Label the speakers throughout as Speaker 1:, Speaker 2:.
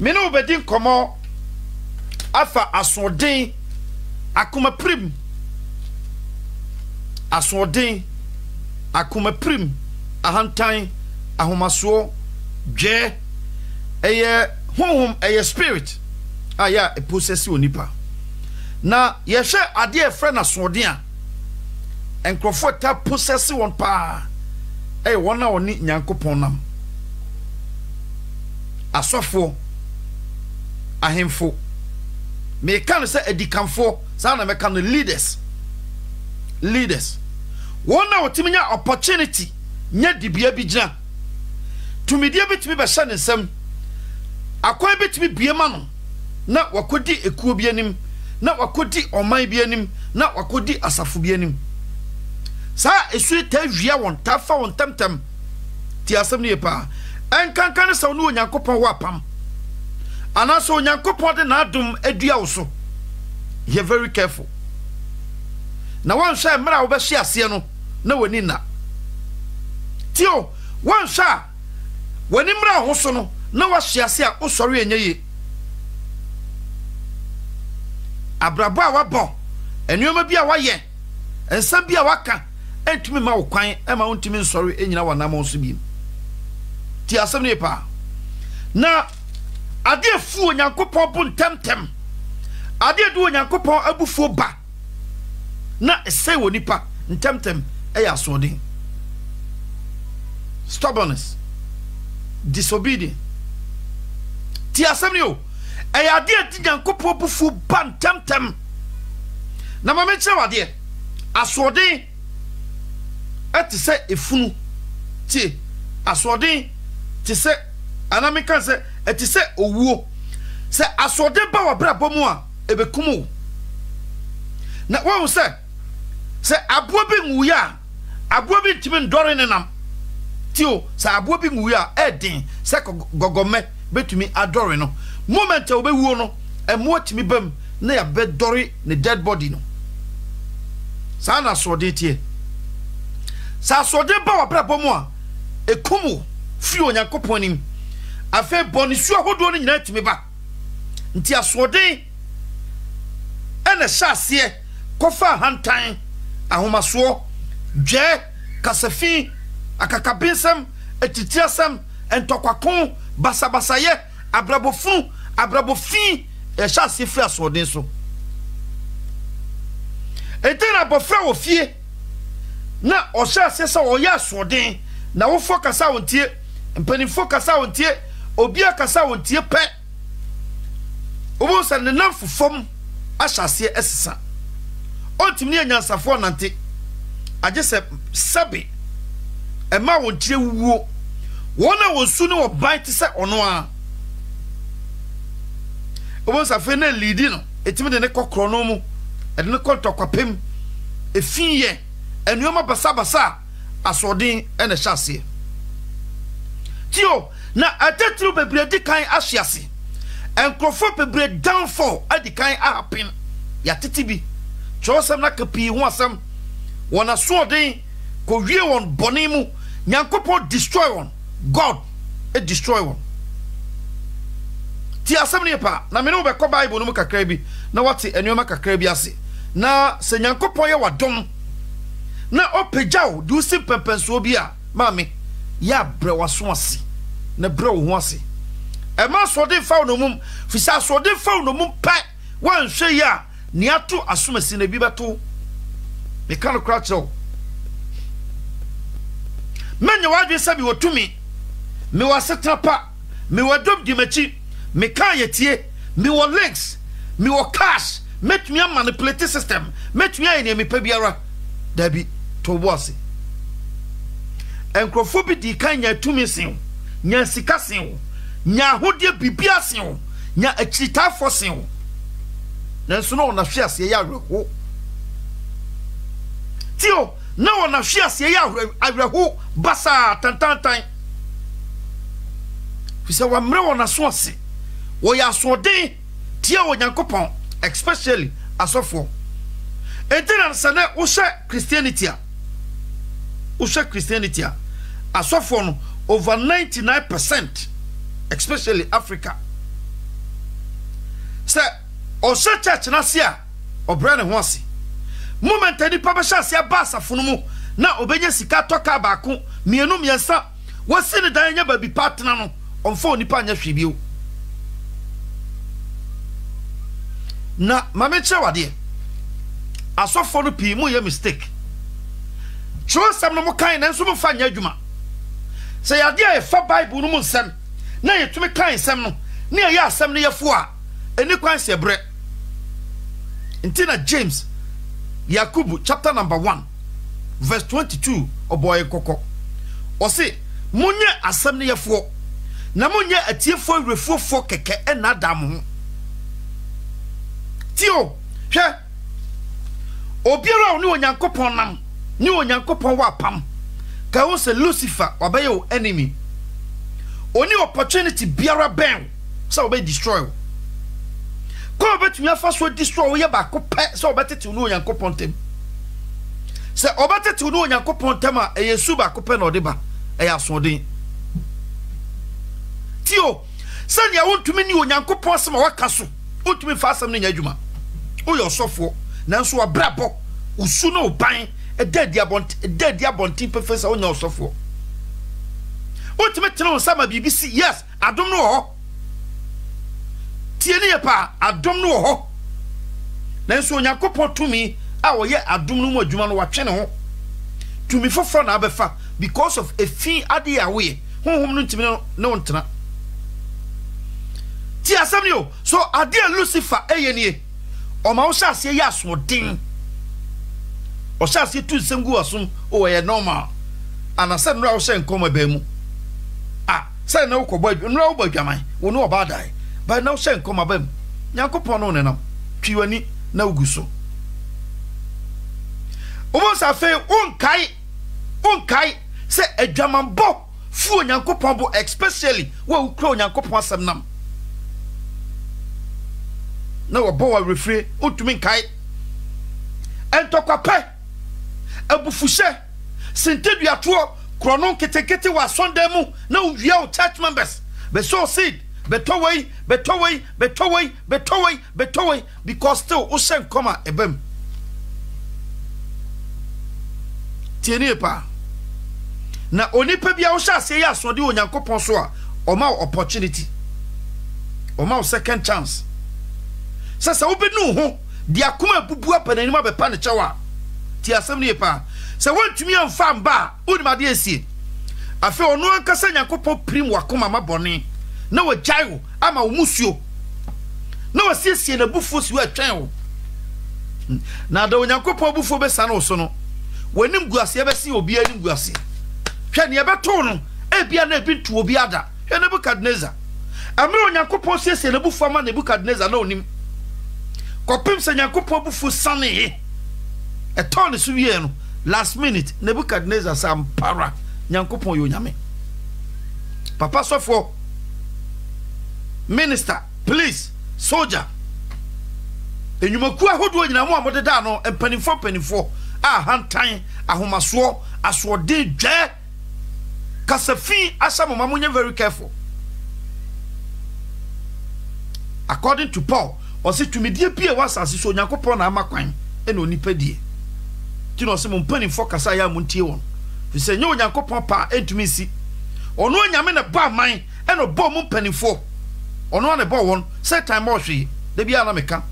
Speaker 1: me no bedin komo afa asoden akoma prim asoden akoma prim ahantan ahomaso dwe eye honhom eye spirit aya e possess onipa na yehwe ade e frɛ na soden a enkrofo ta possess won pa wona oni nyankopɔn nam asofo ahemfo me kan se edikanfo sa na me kan leaders wona otimi nya opportunity nya dibia bi gina tumidia bitimi be hye ne nsam akwai bitimi biema no na wakodi ekuo bi anim na wakodi oman bi anim na wakodi asafo bi anim sa esu ta wia won ta fa won temtem ti asem ne pa enkankan se no onyankopon wa pam anaso onyankopon de na adum adua wo so you very careful na wan sha mra wo be hye ase no na woni na tio wan sha woni mra ho so no na wa hye ase a osori enye abrabo a wabɔ enuoma bi a waye ensa bi a waka entumi ma wo kwan ema wontumi nsɔre enyina wanam so bi ti asɛm ne pa na ade fu onyankopɔn bu ntemtem ade du onyankopɔn abufuo ba na esɛ wɔ nipa ntemtem ɛyɛ asɔden stubbornness disobedience ti asɛm ne o ɛyɛ ade ati nyankopɔn bufuo ba ntemtem na ma mekyerɛ wade asɔden ati sɛ efunu ti asɔden ti sɛ anamika sɛ ati sɛ owuo sɛ asɔden ba wabra bomu a ebekumu na wo sɛ aboa bi nwuya aboa bi timi ndɔre ne nam tio sɛ aboa bi nwuya ɛden sɛ gogome betumi adɔre no moment a obewuo no emo timi bam na ya be dɔre ne dead body no sa na asɔden tie sa asɔden ba wabra bomu a ekumu fi onyankopɔn nim afa bɔne su ahodo no nyina timi ba nti asɔden ene hyase kofa hantan ahomaso dwe kasafi akakabensam etitiasam entokwakon basabasaye abrabofi hyase fi asɔden so etena bofra wo fie na ɔhyase sɛ ɔyɛ asɔden na wo focus a wontie mpani focus a wontie obi akasa wontie pɛ obo sɛ ne nam fofom ahyase esesa ontimi ne nyansafo nante agye sɛ sabe ema wontie wuo wona wosu ne oban te sɛ ɔno a obo safe na leadi no etimi de ne kokro no mu ede ne kontɔkwapem efiye enuoma basabasa asɔden ene hyase tio na atetru bebre di kan ahyiase enkrofo bebre downfall adi kan happen ya tete bi chosem na kapi ho asem wona soden ko wie won bone mu nyankopɔ destroy won god e destroy won ti asem ne pa na me no be ko bible no mu kakra bi na wate enuoma kakra bi ase na se nyankopɔ ye wadom na opegyaw du si pepenso bi a mame ya bre waso ase na bre wo ho ase e ma so de fa no mum fisa so de fa no mum pa wan hwe ya ni ato asomasi na bi beto me kan kra chew menye wadwe sabi wotumi me wasetra pa me wadom di machi me kan yetie me wo links me wo cash metumi manipulate system metumi ayene me pa biara dabi to wase enkrofo bi di kan nya tumi sen nya sika sen nya hodie bibia sen nya achitafo sen nanso no na hwe ase ya awerho tio na na hwe ase ya awerho basa tantantan fisa wa mre wona so ase wo ya asode tia wo nyankopon especially asofo entina sana wo Christianity asofo no over 99% especially Africa say o se church na se a obra ne ho ase moment ani pa be sha se ba asafo no mu na obenya sika toka baako mienu miensa wasi ne dan nya ba bi partner no onfo nipa anya hwebio na mame che wade asofo no pi mu ye mistake tro sam no mo kan na nso mo fa nya adwuma se yade e fa bible no mu nsem na yetumi kan nsem no na ye asem no yefo a eni kwan se bre intina James Yakubu chapter number 1 verse 22 oboye koko o se munye asem no yefo na munye atiefo refofo keke ena dam tio hwe obiara oni onyankopon nam ni onyankopon wa pam ka wo se Lucifer obaye o enemy oni opportunity biara ben so obe destroy ko betumi afa so destroy wo ye ba ko pe so obetete no onyankopon tem se obetete no onyankopon tem a yesu ba ko pe na ode ba asodin tio sanya wontumi ni onyankopon sema waka so wontumi fa asem ne nya adwuma wo yo sofo nanso wabrabo usu no ban edadi abonti professor wonya osofo wontumi tena osama BBC yes adom no ho tieni pa adom no ho nanso onyankopon tumi a wo ye adom no mu adwuma no watwe ne ho tumi foforo na abefa because of a fin ade away honhom no ntimi no ntena ti asem o so ade Lucifer eyenie o ma wo sha ase ye asodin o sha ase tu nsem gu asum o ye normal anase no a wo sha nkoma ba mu say na wo kobo no wo badwaman wo no oba dai ba na wo sha nkoma ba mu nyankopon no nenam twiwani na uguso o mo sa fe unkai se adwaman bo fu onyankopon bo especially wo ukro onyankopon asem nam na wo bo wa refre utumi nkai entokwape abufushe sinteduato kronon ketekete wa sondemu na uwia o church members be so seed betoway because still o shen koma ebem tieni pa na onipa bia o sha se ya asode onyankopon so a o ma opportunity o ma second chance sasa wo benu ho dia kuma bubu apanani ma be pa ne chawa ti asem ne pa se wontumi amfa mba onimade esie afi ono ankasa nyankopon prim wakoma mabone na wajaiwo ama omusuo na wasiesie na bufo si watwen wo na da onyankopon bufo be sa no so no wanim guase be si obi anim guase hwe ne beto no ebia na ebitu obi ada hwe Nebukadnezar amre onyankopon siesie na bufo ama Nebukadnezar na onim kopim se nyankopon bufo sane eton so wie no last minute Nebukadnezar sam para nyankopon yo nyame papa sofo minister police soldier enyumaku ahodo nyina mo amodeda no empanifo hantan ahomaso asode dwe kasafin asamo mamunye very careful according to Paul o se tumidie pie wasase so nyankopon na amakwan ena onipadie tino se mo mpanifo kasa ya muntie won fi se nyo nyankopon pa entumi si ono nyame ne ba man ena bo mo mpanifo ono ne bo won say time mo hwe de bia na meka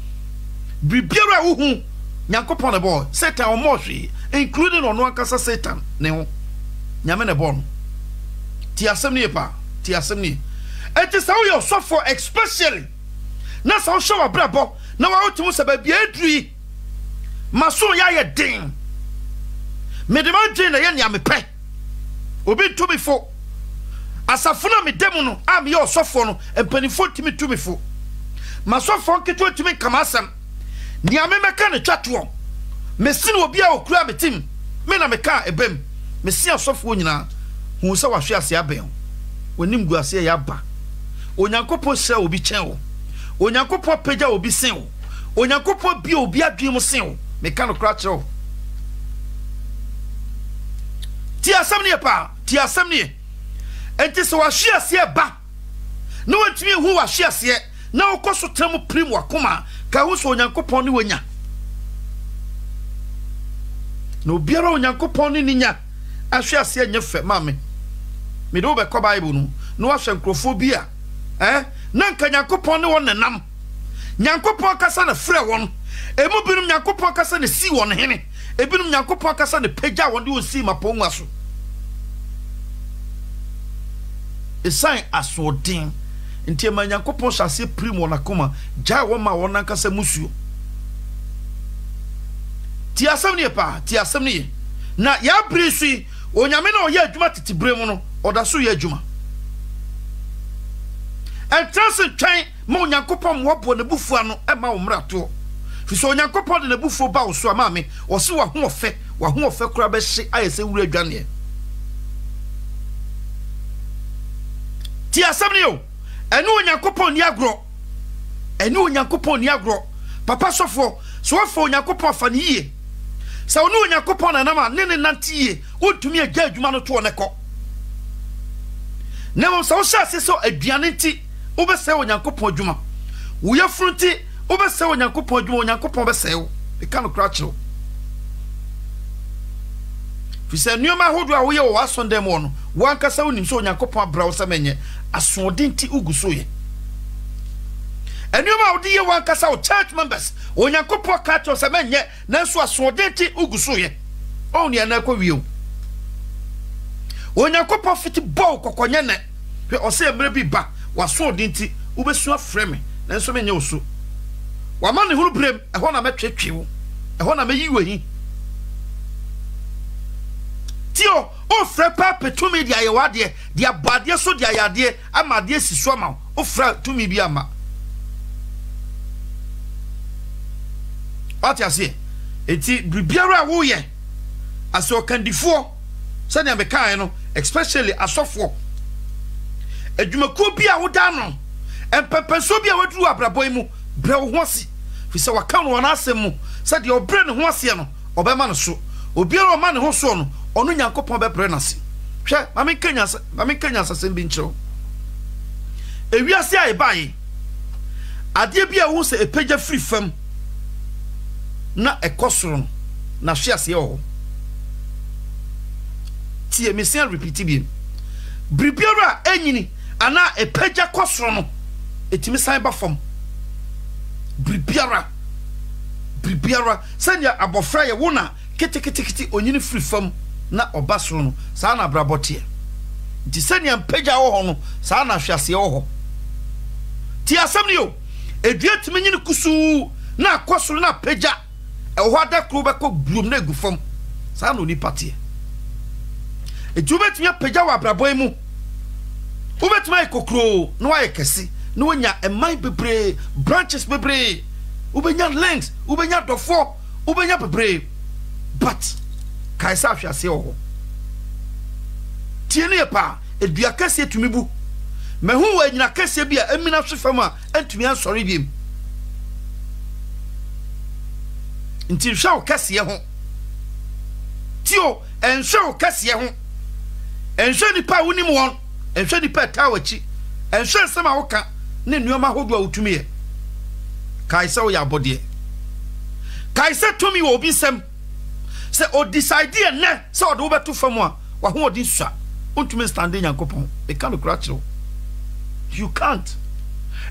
Speaker 1: bibiara wo hu nyankopon ne bo say time mo hwe including ono ankasa Satan ne ho nyame ne bo no ti asem ne pa ti asem ne enti sa wo yo sofo especially na sa wo show abrabo na wa otumu se ba bia adui maso ya ye den medema dwen na ye nya mepe obi tumifo asafuna medemu no am ye osofo no empanifo timi tumifo masofo nketo timi kamasam nia me meka ne twato mesine obi a okura metim me na meka ebem mesi asofo nyina hu se wahwe ase aben onim guase ya ba onyankopon se obi chen wo onyankopon pagya obi sen wo onyankopon bi obi adwem sen wo meka no kra kyewo ti asem ne enti so wahwe ase ba no wantumi hu wahwe ase na okoso temu prim wakoma ka wo so onyankopon ne wanya na obiara onyankopon ne nya ahwe ase anya fe mame me do be ko bible no no ahwe nkrofobia na nka nyankopon ne won nenam nyankopon kasa na frɛ won emu binum nyankopon kasa na si won hene ebinum nyankopon kasa na pagya won de osi maponwa so esan asodin nti ma nyankopon hyase prim won akoma gya won ma won nankasa musuo ti asem ne pa ti asem ne na ya brisui onyame na oye adwuma titibre mu no oda so ye adwuma entrance twan ma onyankopon wobo ne bufu ano e ma wo mrato fi so onyankopon de ne bufu ba wo so ama me wo se wa ho ofe kura be hye ayese wura adwane ti asem ne yo enu onyankopon ni agro papa sofo so wafo onyankopon fa ne yie sa onu onyankopon na nama ne nantie wotumi agya adwuma no to ne kɔ ne mo sa wo hyase so aduane nti wo be sɛ onyankopon adwuma wo yafrunti wo be sɛ onyankopon adwuma onyankopon be sɛ wo e ka no kra kyerɛ fi sɛ nneɛma ahodo a wo yɛ wo asondem wo no wo ankasa wonim sɛ onyankopon abra wo sɛ menye asode nti uguso ye enuma odi ye wan kasa o church members onyankopon ka to se menye nanso asodenti uguso ye on ye na kwawie onyankopon fiti bow kokonye ne hwe o se emre bi ba wasodenti ubesu afreme nanso menye oso wa ma ne huru brem eho na metwetwe wo eho na meyiwe hi tio o fra pa petumi dia ye wade dia bade so dia yade amade siso ma o fra tumi bi ama ati ase eti bibiara wo ye aso kandifo se na mekan no especially asofo adwumako bi a wo da no empepenso bi a waduru abraboi mu bre wo hosi fi se waka no na asem mu se de obre ne ho ase no obema no so obiara o ma ne ho so no onu nyankopon be bre na se hwe mame kanya sasem bi nkyero ewiase aye bae ade bi a wo se epagya free fam na ekosoro na hwiase ho tie mesian repeat bi bribiara enyini ana epagya kosoro no etimi san ba fam bribiara sanya abofra ye wona kete onyini free fam na obasoro no sa na brabotie nti sanya mpagya ho no sa na hwiase ho ti asem ne yo edua timi nyini kusu na akosoro na pagya eho ada kro be ko blum na gufom sa na oni patie ejubetumi pagya wa braboy mu ubetumi ikokro no aye kesi no wonya emai bebre branches bebre ubenya links ubenya dofo ubenya bebre but kaisa hwase ho tie ne pa edua kesi etumi bu mehu wa nyina kesi bia emina hwefam a antumi ansori biem nti hwa kesi ho tio enhwa kesi ho enhwa ni pa wonim won enhwa ni pa tawachi enhwa sema woka ne nneoma hodo a wotumi ye kaisa wo ya bode kaisa tumi wo bi sem se o decide ne se o de wo beto fam a wa ho odi sua ontumi standing yankopon e ka no kratiro you can't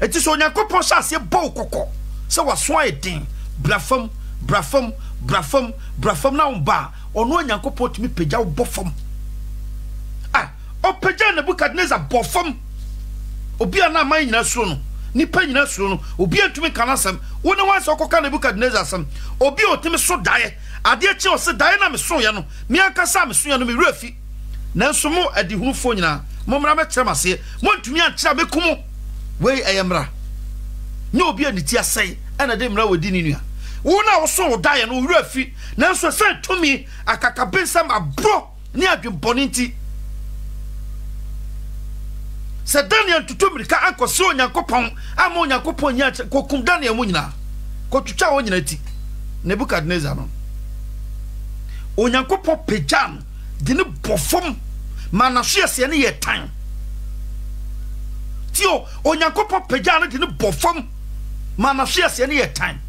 Speaker 1: it is on yankopon sase bo kokko se waso ayedin brafam na umba ono yankopon tumi pagya wo bofam o pagya Nebukadnezar bofam obi ana man nyina suro no nipa nyina suro no obi antumi kanasam wona wanse okoka Nebukadnezar sam obi otimi so dae ade achi o se dae na me so ye no me akasa me so ye no me rafi nanso mo adihunufo nyina mo mra mekyerem ase mo ntumi ankyera bekumo wei ayemra nye obi aniti asai ana de mra wodi ni nua wona wo so dae no rafi nanso se tumi akakabensam abro ni adwemboni nti se Daniel tutumrika anko se onyankopon ama onyankopon nya kokum Daniel mu nyina kotwitwa wo nyina ti Nebukadnezar no onyankopon pejan de ne bofom manahwe ase ne ye tan tio onyankopon pagya no de ne bofam ma na hwe ase ne ye time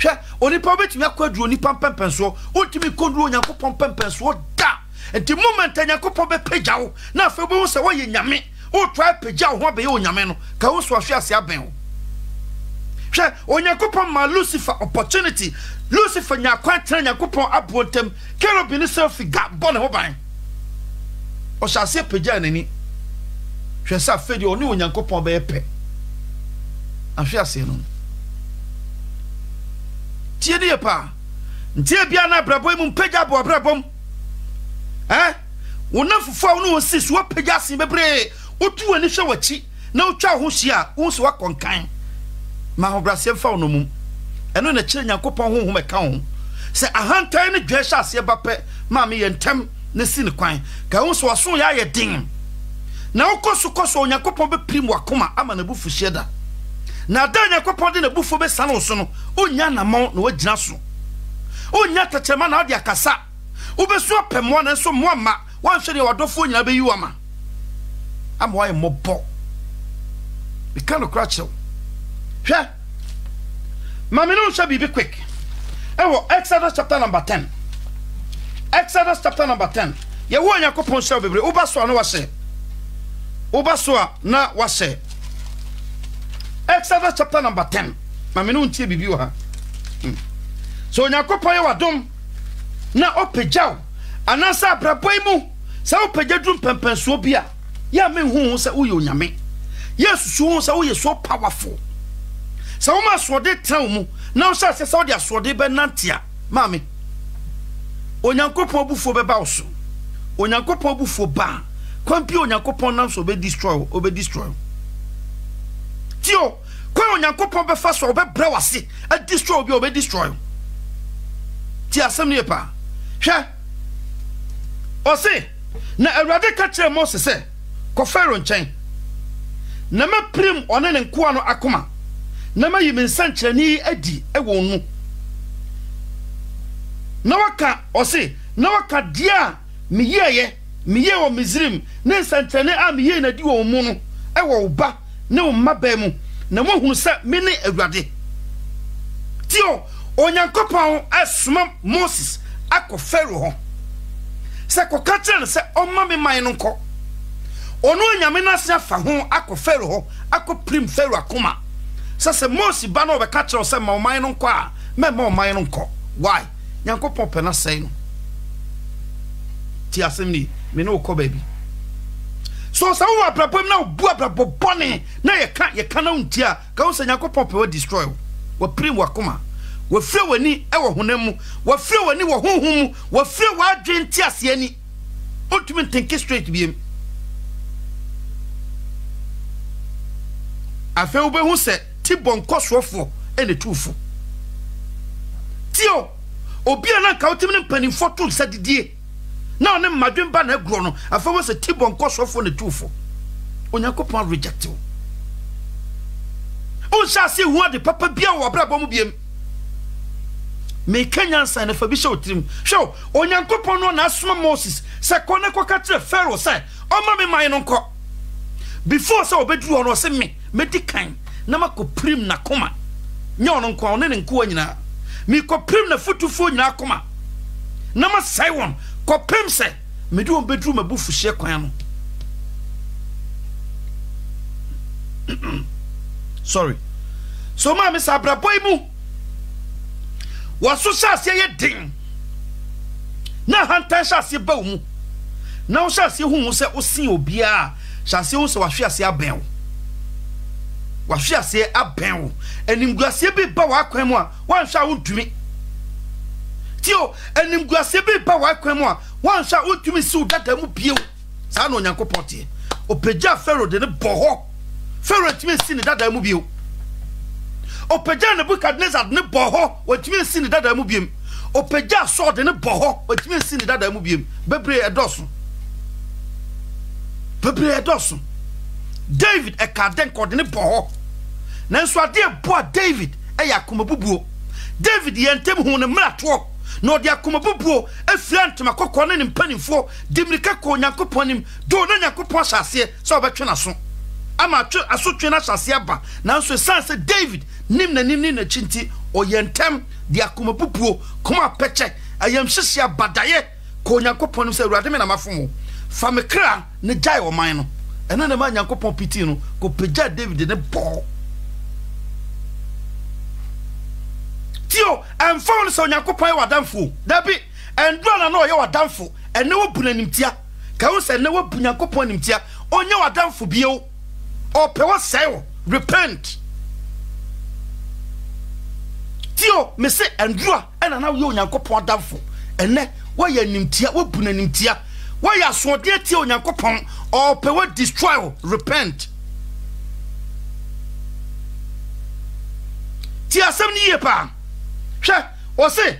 Speaker 1: hwe onipa betumi akwaduro nipa pempenso otimi konduro onyankopon pempenso da enti moment onyankopon be pagya wo na afa bo se wo ye nyame o try pagya wo ho be ye onyame no ka wo so hwe ase aben wo hwe onyankopon ma Lucifer opportunity Lucifer nya kwa tena onyankopon abontem kerobi ne self ga bone ho ban o sha se pagya nani hwe sa fedi oni onyankopon be pe ahwe ase no tie die pa ntie bia na brabo mu pagya bo brabom wona fufu wona wosi so pagya sen bebre otu ani hwe wachi na otwa ho hia wo so wakonkan ma ho brase fa no mum eno na kire nyankopon ho meka ho se ahantan ne dwa hya ase ba pe ma me yentem ne si ne kwan ka wo so aso ya ye din na ukoso onyankopon be prim wakoma ama na bufu hyeda na da onyankopon de na bufu be sano so no onya namon na wagina so onya tatema na odi akasa ubesu apemo na so mo ama wanhwe de wadofo nyina be yiwama ama waye mobo be kanokracho hwe mama no sha bibi quick ewo Exodus chapter number 10 Exodus chapter number 10 ye wo onyankopon sha bebre ubaso no wase Obasoa na wase Exodus chapter number 10 mame no ntie bibi ha so onyankopon ye wadom na opagyaw anasa abraboi mu sa opagya dum pempenso bia ya me hu sa uye onyame yesu hu sa uye so powerful sa wo ma so de tan mu na wo sha se sa wo de asode be nantia mame onyankopon bufo be ba wo so onyankopon bufo ba kwampi onyankopon nam so be destroy tio kwa onyankopon be fa so be bra wase a destroy obi obe destroy ti asem ne pa hwe o se na awurade ka kire Moses se ko Pharaoh nchen na ma prim one ne nkoa no akoma na ma yimi nsankyerani adi ewo nu na waka o se na waka dia miye wo Misrim ne nsankyerani a miye na di wo mu no ewo uba ne wo maba mu na mo hunu se me ne awurade tio onyankopon asoma Moses akọ Pharaoh ho se ko ka kire se omma me man no nko ono onyame na se afa ho akọ Pharaoh ho akọ prim Pharaoh akoma se Moses ba no be ka kire se ma man no nko a me ma man no nko why nyankopon pe na sei no ti asemni me no ko baby so sa wo abrabom na obu abrabobone na ye ka na untia ka wo se nyankopon pe wo destroy wo prim wakoma wo fre wani ewo honam wo fre wani wo honhom wo fre wa adwenti ase ani otumi think straight biem afa wo be hu se tibon kosofo ene tufu tio obi ana ka otimi ne panimfo to sadidie na one madwen ba na agro no afa wo se tibon kosofo ne tufu onyankopon reject you o sha se hu ade papa bia wo brabom biem me Kenyan san fa bi show trim show onyankopon no na asoma Moses se ko ne ko ka kire Pharaoh se o ma me man no nko before se obedru no se me di kan na mako prim na koma nya ono nko one ne nko anyina me ko prim na futufo nyina koma na ma sai won ko prim se me di on bedru mabufu hye kwan no sorry so ma me sa braboy mu waso shase ye din na hantan shase ba mu na wo shase hu se osin obia shase hu se wahwe ase aben wahwe ase aben enimguase bi ba wa kwan mu a wanhwa wontumi tio enimguase bi ba wa kwan mu a wanhwa wontumi si udada mu biew sa na onyankopon tie opagya Pharaoh de ne boho Pharaoh timi si ne dada mu biew opagya Nebukadnezar ne boho watimi si ne dada mu biem opagya so de ne boho watimi si ne dada mu biem bebre edoso David ekaden ko de ne boho nanso ade bo David eya komabubuo David yentem hu ne mrato na ode akomabubuo afirant makokko ne mpanimfo dimrika ko nyankopon nim do na nyankopon hyase so obetwe na so ama asotwe na hyase aba nanso sense David nim na chinti oyentem de akoma pupuo koma peche ayam hyehye abadaye ko Onyankopon no se Awurade me na mafomo fa me kra ne jai o man no eno na ma Onyankopon piti no ko pegya David ne bo tio emfa no se Onyankopon wadamfo dabi endro na no ye wadamfo ene wo bunanimtia ka wo se ne wo Onyankopon nimtia onye wadamfo bio o pe wo sey repent tio me se endro ena na wo Onyankopon adamfo ene wo ye nimtia wo bunanimtia wo ya asode tie Onyankopon o pe wo destroy repent ti asem ni ye pa hwe o se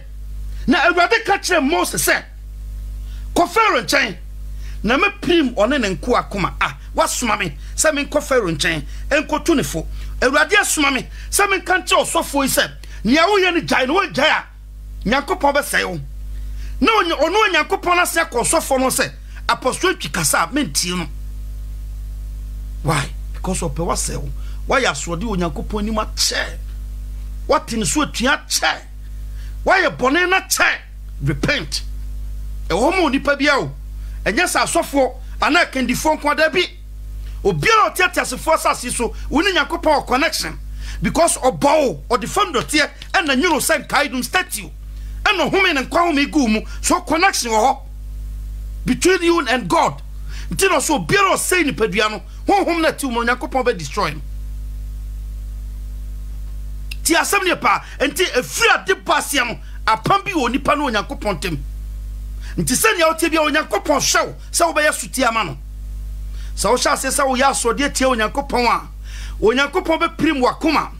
Speaker 1: na Awurade ka kire Moses se ko Pharaoh nchen na me prim one ne nko akoma wasoma me se me ko Pharaoh nchen enkotu ne fo Awurade asoma me se me kan kire osofo yi se nia wo ye ne jai no wo jai a Nyankopon be se yo na ono Nyankopon ase akosofo no se apostle twikasa menti no why because of power sell why asode Onyankopon ni ma che what in so atua che why you bone na che repent e wo mo nipa bia o enye sa asofo ana kandifo nko da bi obiara otiatiasefo asase so woni Nyankopon connection because obo or the fam dotie and na nyuro sen kaidum statue and no home and kwa home gumu so connection wo between you and God ntino so obiara say ni padua no honhom na ti mo Nyankopon be destroy no ti asem ne pa enti efiri ade pasia no apam bi oni pa no Onyankopon tem nti se ne ote bia Onyankopon hyew se wo be yasuti ama no se wo hya se se wo ya asode tie Onyankopon a Onyankopon be prim wakoma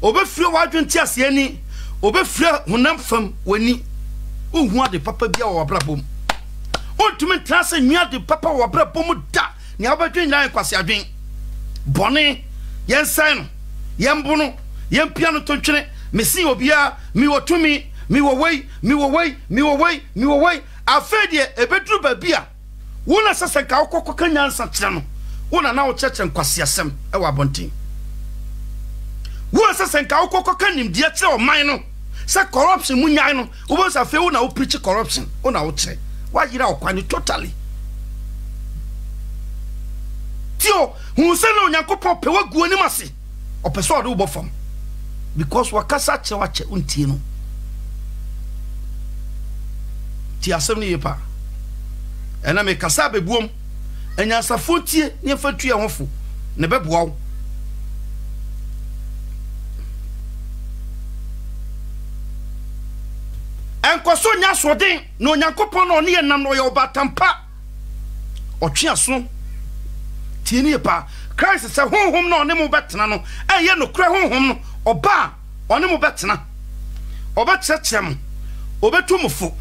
Speaker 1: obefiri wadwenti ase ani obefiri honam fam wani ohu ade papa bia wo abrabom ontumi trase nwa de papa wo abrabom da ne abadwen nan kwase adwen bone yensan no yembono yempiano tontwene mesi obia mi wotumi mi wo wei afedie ebedru babia wona sese ka okoko kanyansa kire no wona na wo cheche nkwase asem e wa bontin wona sese ka okoko kanim die kire o man no se corruption munyan no wo sa fe wona wo preach corruption wona wo kire wa yira okwani totally tio hu se na Onyankopon pe wa guani mase opeso ode wo bofam because wakasa che wache untie no ti asem ne yepa ena me kasa bebuom enya safotie ne fatua hofo ne beboa wo enkoso nya soden no Onyankopon no ne nam no ye obatampa otweaso ti ne yepa Christ se honhom no ne mo betena no eye no kra honhom no oba one mo betena obetchem obetumfo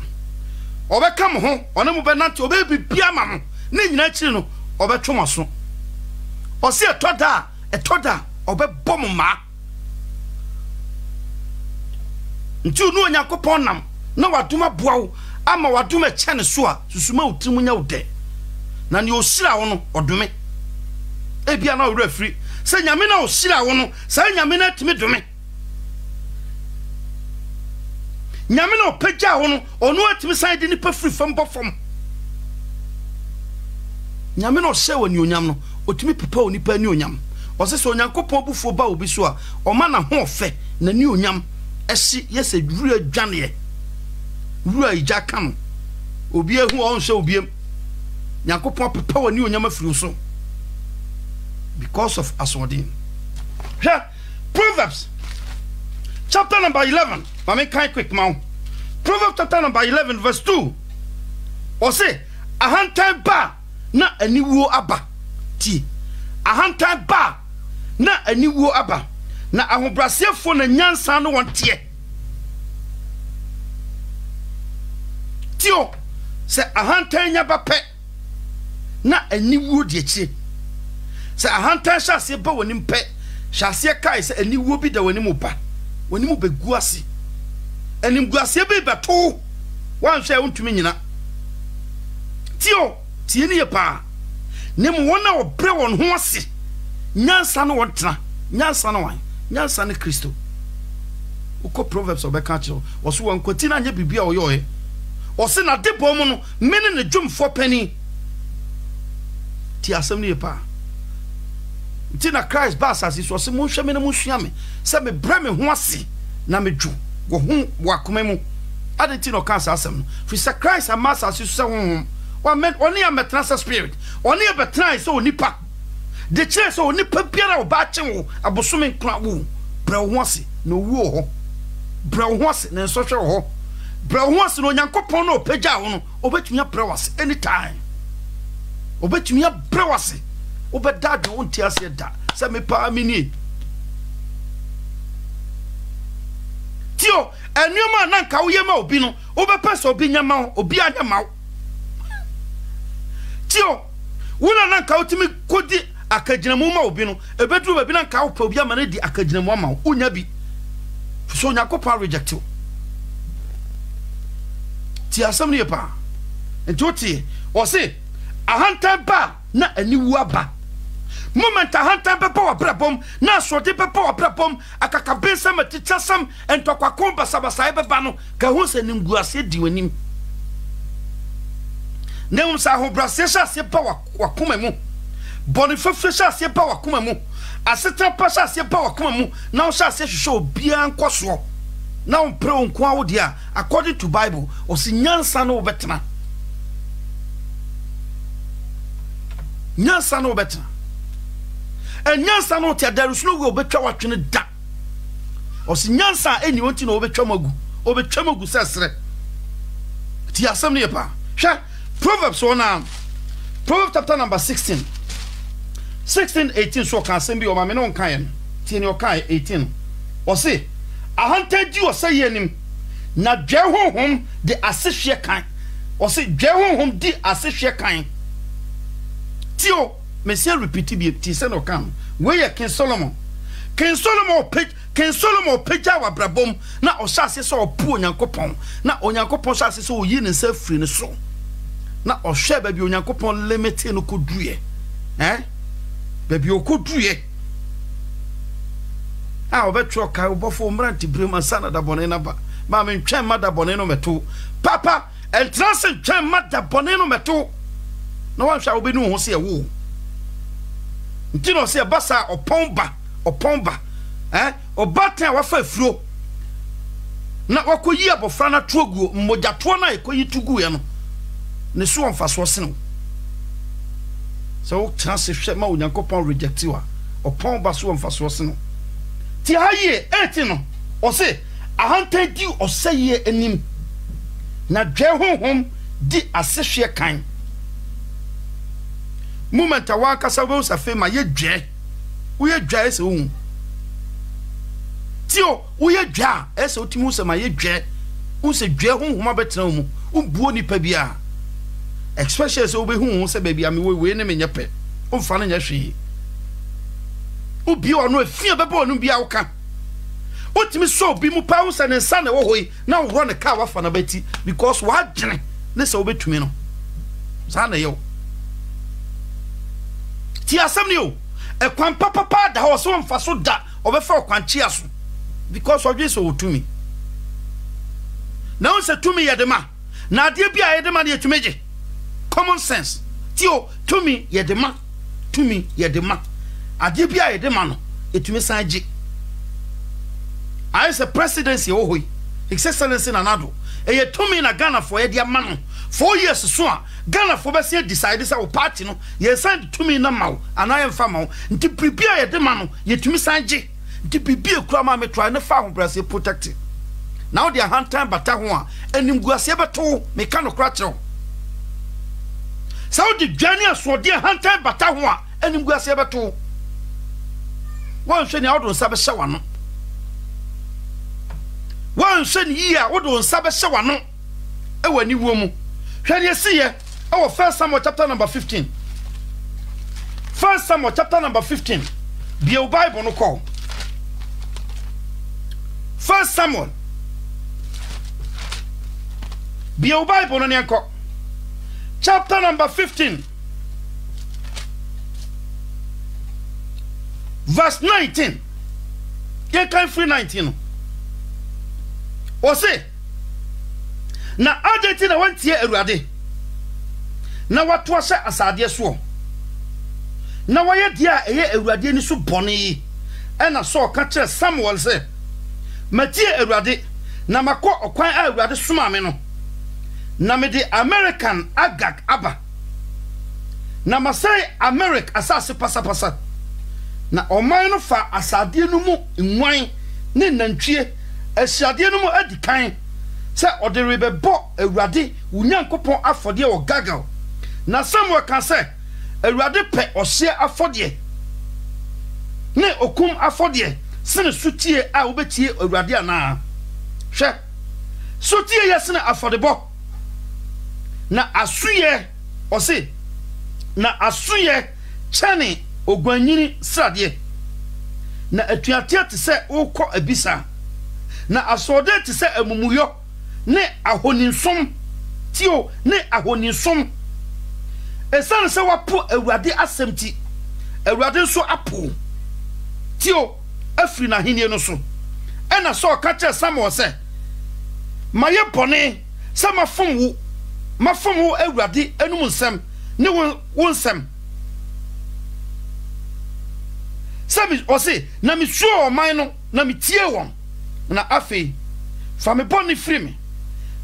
Speaker 1: obekam ho one mo benante obebibia ma mo ne nyina kiri no obetwomaso ose etoda obebom ma nti no Onyankopon nam na waduma boawo ama waduma chane so a susuma utimu nya wode na ne osira wo no odome ebia na owura free se nyame na osira wo no sa nyame na timi dome nyame na opagya wo no ono atimi san de ni pa free fam bofom nyame na ohye woni onyam no otimi pepa oni pa ni onyam ose se Onyankopon bufo ba obi so a o ma na ho ofe na ni onyam ehye yese duru adwane rua ija kan obi ehu o nhye obiem Nyankopon pepa woni onyam afiri so because of asodin. Proverbs chapter number 11. I mean, kind quick now. Proverbs chapter number 11 verse 2. Or say, a hand ba na aniwo aba ti. A hand ba na aniwo aba na ahobrasefo na nyansa no wontie. Tio se a hand nya ba pe na aniwo de chi. Se ahanta hyase ba woni mpe hyase kai se aniwo bi da woni mu pa woni mu begu ase anim guase be beto wan hwe wontumi nyina tio tie ne pa ne mu wona obre won ho ase nyansa no wontra nyansa no wan nyansa ne Kristo uko Proverbs obeka kiro oso won kwati na nya bibia oyoe ose na debo mu no mene ne dwumfo pani ti asem ne pa ti na Christ ba asase so se mo hwe me ne mo sua me se me bra me ho ase na me dwu wo hu wakoma mu adenti no kansa asem no fi se Christ amasa asase so se ho wa men oni am betrasa spirit oni e betran so onipa de kire so onipa biara wo ba kye wo abosome nkra wo bra ho ase no wuo ho bra ho ase na nso hwe ho bra ho ase no Nyankopon no opagya wo no obetumi bra wase anytime obetumi bra wase obeda do wonti ase da se me pa amini tio enuoma na nka wo yema obi no obepesa obi nyama obi anyama tio wona na nka otimi kodi akaginamu ma obi no ebedru ba bi na nka opa obi amane di akaginamu ma unya bi so Nyankopon reject you ti asam ne pa entoti o se ahantan ba na aniwu aba moment ahantan ba wa brabom na sode ba wa brabom akakabensa matitsam entokwa komba sabasa ba no ka hu se nimgu ase di wanim nem sa ho brase sha se pa wa koma mu bonifafre sha se pa wa koma mu asetra pa sha se pa wa koma mu na o sha se hwehwe obi an koso na on pre onko awo dia according to Bible o si nyansa no obetena nyansa no obetena nyansa no tia darus no we obetwa watwene da o si nyansa eni wonti no obetwa magu sesere ti asem ne pa hwe Proverbs 1 Proverbs chapter number 16 18 so kan asem bi o ma me no kan ye ti ni o kan 18 o si ahantaji o say anim na dwe honhom de asehwe kan o say dwe honhom di asehwe kan tio me say repeat bi ti se no kan we ye King Solomon peja wa brabom na o sha ase so opu Onyankopon na Onyankopon sha ase so o yi ne nsa firi ne so na o hwe ba bi Onyankopon limit no kodue ba bi okodue obetro ka obofo mranti brema sana da bone na ba ma me ntwen ma da bone no meto papa entrance ntwen ma da bone no meto no wan hwa obenu ho se ewo ntino se basa oponba obatan wa fa afuro na wakoyi abofra na toguo mmojato na ekoyi tugu ye no ne so onfa so sene so chance hwe ma Onyankopon reject wa oponba so onfa so sene ti haye eti no o se ahantan di o seye enim na dwe honhom di asehwe kan moment wa kasa wo safe ma ye dwe wo ye dwe ese wo tio wo ye dwe a ese otimu se ma ye dwe wo se dwe honhom abetena wo mu wo buo nipa bia especially se wo be honhom se ba bia me we ne me nyepe wo mfa na nya hwe obi ono afia bebe onu bia woka otimi so obi mu pa wo se ne nsa na wo hoi na wo ne ka wafa na beti because wa dwene ne se obetumi no sa na yo ti asem ne yo ekwan papa da ho so mfa so da obefa okwanchi aso because odwe so otumi na won se tumi yedema na ade bia yedema ne etumeje common sense ti o tumi yedema ade bia yedema no etumi sanje I say presidency ohoi His Excellency Nanado eye tumi na Ghana for ye ma no 4 years so a Ghana for be say decide say o party no ye send tumi na mawo ana ye mfa mawo nti prepare ye de ma no ye tumi sanje nti bibie kura ma me try na fa ho brase protect now their hand time bata ho a enim guase beto me ka no kura kire Saudi dwane aso de hand time bata ho a enim guase beto wan hwe ni awdo nsa be hye wano wan hwe ni yi a wodo nsa be hye wano e wani wo mu hwe ni esiye our 1 Samuel chapter number 15 1 Samuel chapter number 15 be your Bible no call 1 Samuel be your Bible no nko chapter number 15 verse 19 yen kan free 19 no o say na adeti na wantie awurade na wato ahye asade so na waye dia eye awurade ni so bone ena so ka kire Samuel say matie awurade na makọ okwan a awurade soma me no na me di American Agag aba na masai America asase pasa na oman no fa asade no mu nwan ne nantwie asiade no mu adikan se ode rebebo awurade unyankopon afode o Gagal na Samuel kan se awurade pe ohye afode ne okum afode sene sutie a obetie awurade ana hwe sutie yesene afodebo na asuye ose na asuye chane ogwanyini srade na atuatia te se ukọ abisa na asode te se amumuyo ne ahoninsom tio ne ahoninsom esan se wapo awurade asemti awurade so apo tio afri na henie no so ena so ka che Samuel se maye bone se mafom wo awurade enum nsem ne wo nsem sabi o se na mi suo man no na mi tie won na afi fa me bone free me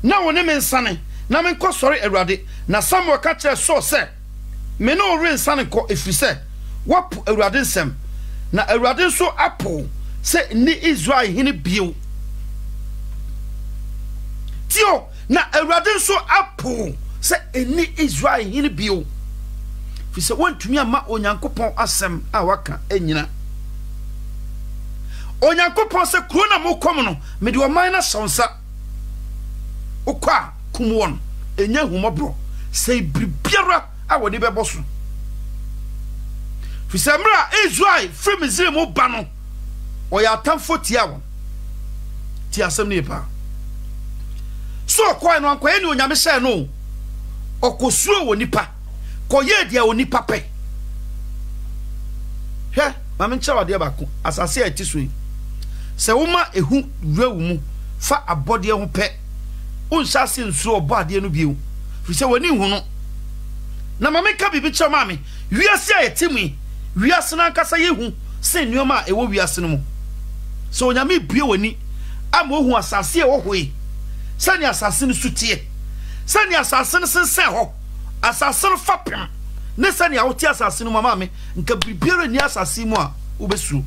Speaker 1: na woni me nsane na me nko sori awurade na Samuel ka che so se me no re nsane ko efise wapo awurade nsem na awurade so apo se ni Israel hini bio tio na awurade so apo se eni Israel hini bio fi se wontumi ama onyankopon asem a waka enyina onyankopon se kuro na mokom no me de o man na sonsa okwa kumwon enya humobro se bribiara a woni beboso fi se mra Israel free Misraim mo ba no o ya tamfo tia won ti asem ne pa so kwa no anko eni onyame hye no okosuo wonipa koye dia wonipa pe he ma me nchawa dia bako asase a tisui se woma ehu rewu mu fa abode ho pe unsase nsuo obade no biu fi se woni hu no na ma me ka bibi chama me wiase a yetimi wiase na nkasa yehu se nneoma ewo wiase no mu so onyame bue woni amohu asase e wo hoi sani asase no sutie sani asase no sense ho asase no fapem ne sani awoti asase no mama me nka bibiere ni asase mu a obesu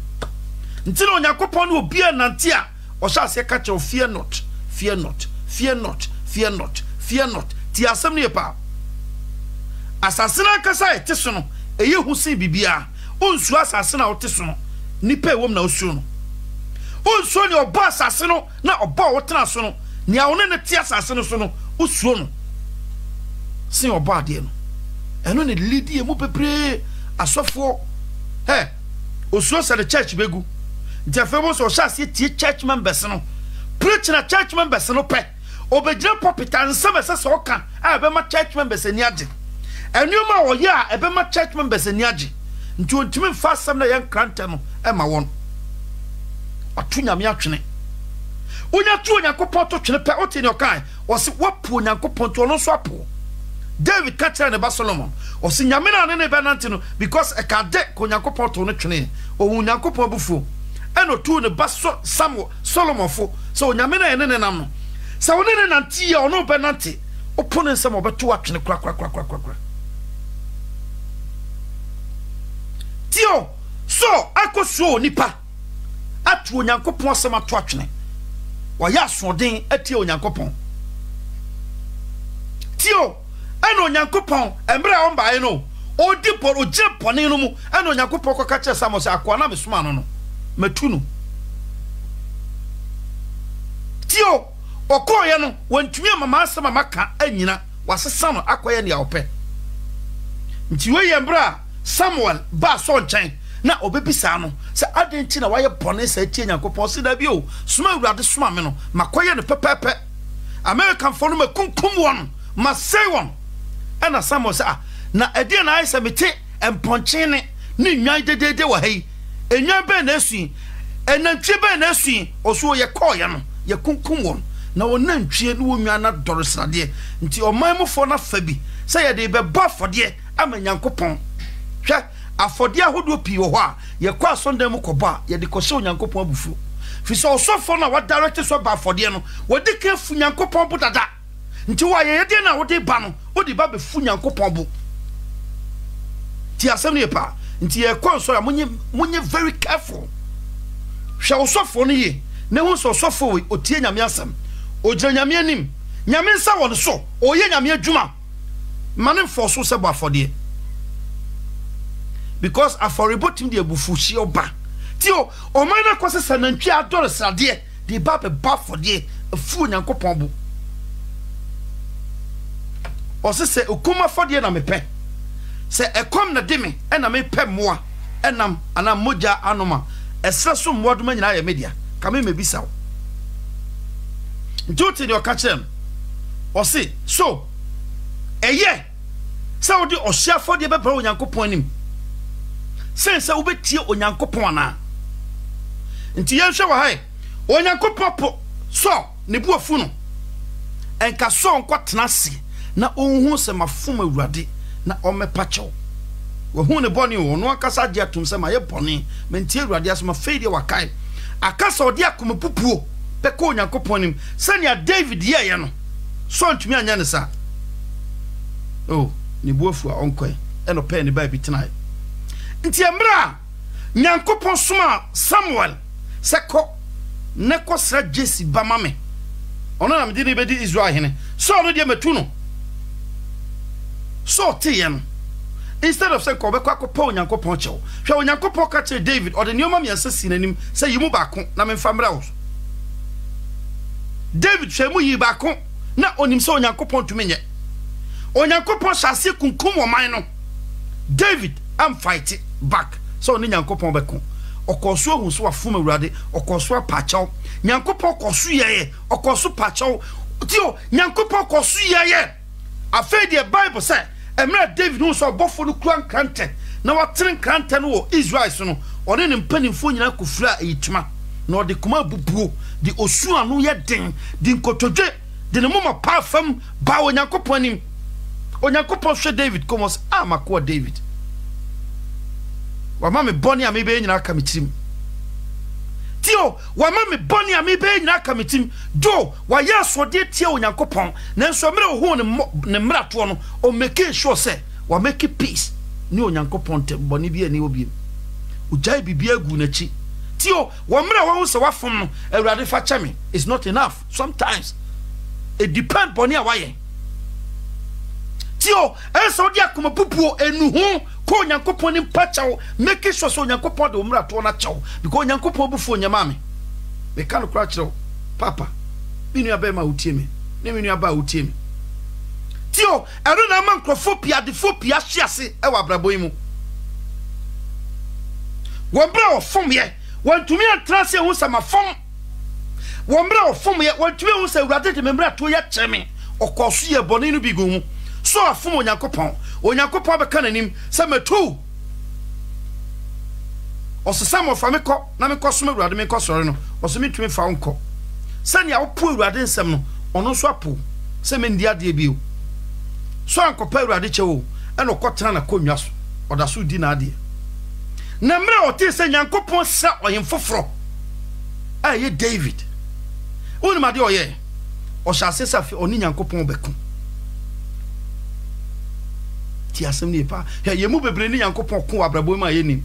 Speaker 1: ntino onyakopon no obia nante a o sha ase ka che fear not fear not fear not fear not fear not ti asem ne pa asase na kasa ete no eye hu se bibia onsu asase na wote so no nipa ewom na osu no onsu ni oba asase no na oba wotena so no ni awone ne ti asase no so no osu no sin oba ade no eno ne lidi emu pebre asofo he osu se the church begu Jefemo so shasi tie church members no preach na church members no pe obegire pulpit ansem ese so ka a be ma church members ani age enuma wo ya e be ma church members ani age nti ontimi fa asem na yen kranta no e ma won atunya me atwene onya tu onyankopon to twene pe otini okai o se wapo onyankopon to no so apo David catcher ne ba Solomon o se nyame na ne be nante no because e ka de ko onyankopon to no twene o onyankopon bufu eno tu ne ba Samuel Solomon fo so nyame na ene ne nam no sa woni ne nante ya ono be nante opone nsem obeto atwene kra tio so akoso nipa atu onyankopon asem ato atwene wa ya soden atie onyankopon tio eno onyankopon emre a ombae no odi poro je pone no mu eno onyankopon ko ka che Samuel se akwa na mesoma no matunu tio okoye no wantumi mama asema maka anyina wasesa no akoye ne awpe nti we yembra Samuel ba so nchen na obebisa no se adenchi na waye bone sa tie Nyankopon se da bi o suma awurade suma me no makoye ne pepepe American for no makunkum won ma say won ana Samuel se na ede na aisa mete emponche ne nwan dedede wa hai enyan be na asui enantwe be na asui oso ye koye no ye kunkum won na wonantwe no wonwa na doresrade nti omanmufo na fa bi say ye de be ba fode ama Nyankopɔn hwe afode ahodo pi wo ho a ye kwa sondem koba ye de kɔhye Nyankopɔn abufu fi so osofo na wa direct so ba afode no wodi ka fu Nyankopɔn bu dada nti wa ye de na wodi ba no wodi ba be fu Nyankopɔn bu ti asem ne pa nti ye kwa so ya munye very careful hwe osofo no ye ne hu so osofo we otie nyame asem ogira nyame anim nyame nsa won so oye nyame adwuma manem for so se ba afode because aforibotim de abufuhie oba ti o man na kwose sanantwi adore srade de ba be ba afode afu Nyankopɔn bu o se okuma afode na mepɛ se ekom na de me na mepɛ moa enam ana moja anoma esra so modoma nyina ya media ka me mebisa wo ntuti de okachem o se so eye se wo de ohia afode be bra Onyankopɔn anim sense wo betie Onyankopɔn na nti yenhwe wa hai Onyankopɔn po so ne bu afu no enka so nkotena se na onhu se mafom awurade na omepa chew wo hu ne boni wo no akasa gye atum se ma ye boni mentie awurade asoma feide wakai akasa odi akoma pupuo pe ko Onyankopɔn nim sania David ye no so ntumi anya ne sa oh ne bu afu a onkoi eno pe ne ba bi tenai nti emra Nyankopɔn soma Samuel seko ne kosra Jesse bamame ono na medi ne bedi Israel hene so no de metu no so tiyen instead of say ko be kwa pa Onyankopɔn chew hwe Onyankopɔn ka che David o de nioma miensa sinanim say yimu baako na memfa mra wo David hwe mu yi baako na onim say Onyankopɔn tumi nye Onyankopɔn shase kunkum wo man no David am fight back so ni Nyankopɔn beko okoso hu so afum awurade okoso apachaw Nyankopɔn koso yeye okoso pachaw tio Nyankopɔn koso yeye afei de Bible say emra David hu so bofo no kran krante na watren krante no wo Israel so no one ne mpanimfo nyina kofura eyituma na ode kuma bubuo de osu anu ye den de nkotodwe de ne moma pa fam ba Onyankopɔn anim Onyankopɔn hwe David komos amako David wama me boni a me be nyina aka metirim tio wama me boni a me be nyina aka metirim do wa ya sode tie Onyankopɔn nanso mere ho ne mrato no o make sure say wa make peace ni Onyankopɔn tem boni bia ni obi ujai bibia gu na chi tio wa mere wa ho se wa fom no awurade fa chame is not enough sometimes it depend boni a waye tio enso dia kuma pupuo enuhu ko Onyankopɔn ni pachaw make sure so Onyankopɔn de umra to na chaw because Onyankopɔn bufu onyama me ka no kra kyerɛw papa binu aba ma utie me ne minu aba utie me tio ero na ma nkrofopia de fopia hyiase e wa brabo yimu wo bra wo fom ye wantumi antrase hu sama fom wo bra wo fom ye wantumi hu sa awurade de membra to ye kyeme okoso ye bone no bigo mu so afom Onyankopɔn be kananim se metu osesa mo fa me kɔ na me kɔ so awurade me kɔ sɔre no oso metumi fa wonkɔ sania wo po awurade nsɛm no ɔno so apo se me ndi ade bio so ankɔpa awurade kyɛwo ɛna ɔkɔtena na kɔnwa so ɔda so di na ade na mmerɛ ɔte se Nyankopɔn sa ɔyem foforo a ye David woni ma de ɔyɛ ɔhyɛ ase sa fi ɔne Nyankopɔn bɛko ti asem ne pa ye mu bebre ni Nyankopɔn ko abrabo ma ye nim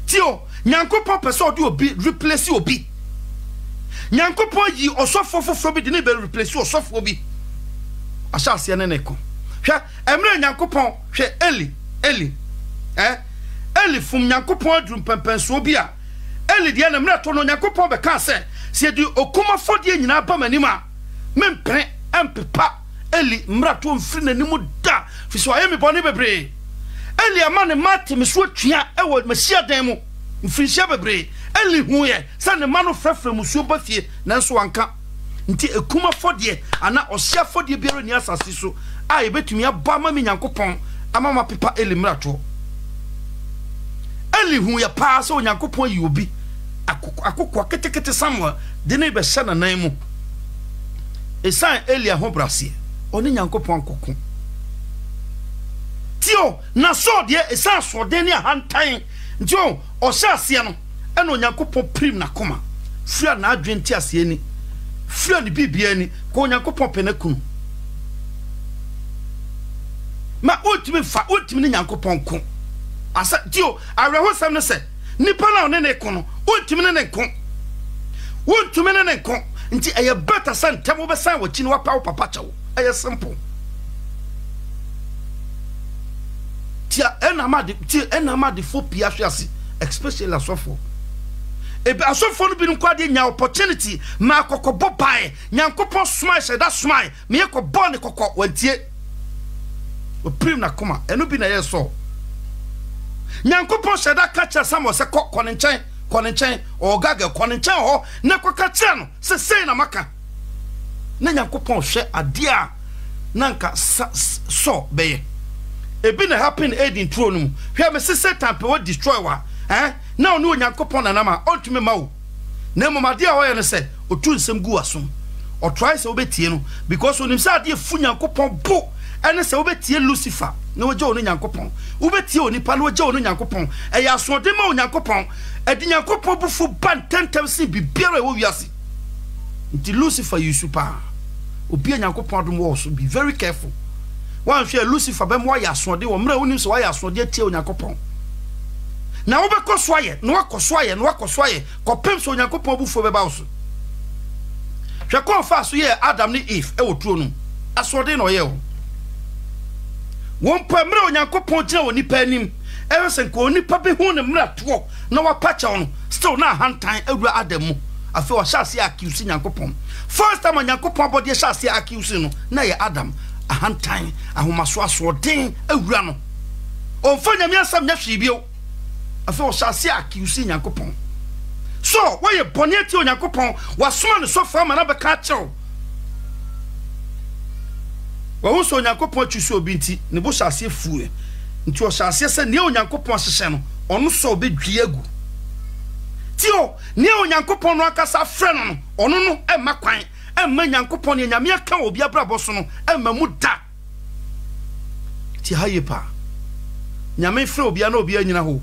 Speaker 1: tio Nyankopɔn pese odi obi replace obi Nyankopɔn yi osofo foforo bi de ne be replace osofo obi asha ase ne ne ko hwe emre Nyankopɔn hwe Eli fum Nyankopɔn adrum pempenso obi a Eli de na mre to no Nyankopɔn be ka se di okuma fodie nyina ba manima mempre empepa Eli mrato mfiri nanimu da fiso aye me bone bebre Eli amane mate me so twia e wo mahia dan mu mfiri hia bebre Eli hu ye sa ne mano frefre musuo ba fie nanso wanka nti ekuma fodie ana ohia fodie biara ni asase so a ebetumi aba ma me Nyankopɔn ama ma pepa Eli mrato Eli hu ya pa so Onyankopon yi obi akokwa ketekete Samuel de ne be hye na nan mu esan Eli ahobrase oni Nyankopon kokko tio na so de esan so de ne ahantan ntio o hye ase no ena Onyankopon prim na koma fia na adwenti ase ni fia ni bibia ni ko Onyankopon penakunu ma ultimi ne Nyankopon ko asa tio areho sam no se nipa na one ne ko no ultimi ne ko ultimi ne ko nti eye better san temo be san wachi no wapa papa chawo eye simple tia enama de fo pia hwase especially asofo ebe asofo no bi nkwa de nya opportunity ma kokobo bae Nyankopon smile say that smile me ko born kokko wantie o prim na koma eno bi na ye so Nyankopon say that catch Samuel say konenchen o gaga konenchen ho na kwakache no se na maka na Nyankopon hwe ade a nanka so beye ebi na happen in throne mu hwe me se Satan pe wo destroy wa na onu Nyankopon na nama ontumi mawo na momade a wo ye no se otu nsem gu asom o try se obetie no because onim se ade fu Nyankopon bo ene se obetie Lucifer na wo je onu Nyankopon obetie onipa na wo je onu Nyankopon eya so de ma Nyankopon edi Nyankopon bu fu ban tentem si bibiara wo wiase nti Lucifer yusupa obi Nyankopon adom wo so be very careful wan hwe Lucifer be mo ya asode wo mra onim se wa ya asode tie Nyankopon na wo be kosoaye na wakosoaye kopem so Nyankopon bu fu be ba so hwe kon fa so ye Adam ni Eve e wo tuo no asode na oye wo won pa mra Nyankopon gina woni pa anim e se ko onipa be hu ne mra to na wa pacha ono still na hantan awura Adam mu afi wa hyase accuse Nyankopon first time Nyankopon body hyase accuse no na ye Adam ahantan ahomaso asodin awura no onfa nyame asam nya hwibio afi wa hyase accuse Nyankopon so why ye bonieti Nyankopon wasoma ne so fa ma na be ka chew wa hu so Nyankopon twusu obi nti ne bo hyase fuwe nti o hyase se ne Nyankopon hyehye no ono so obedwiagu tio ne Nyankopon no akasa frɛ no ono no emma kwan emma Nyankopon ne nyame aka obi abrabo so no emma mu da ti hayepa nyame frɛ obi na obi anyina ho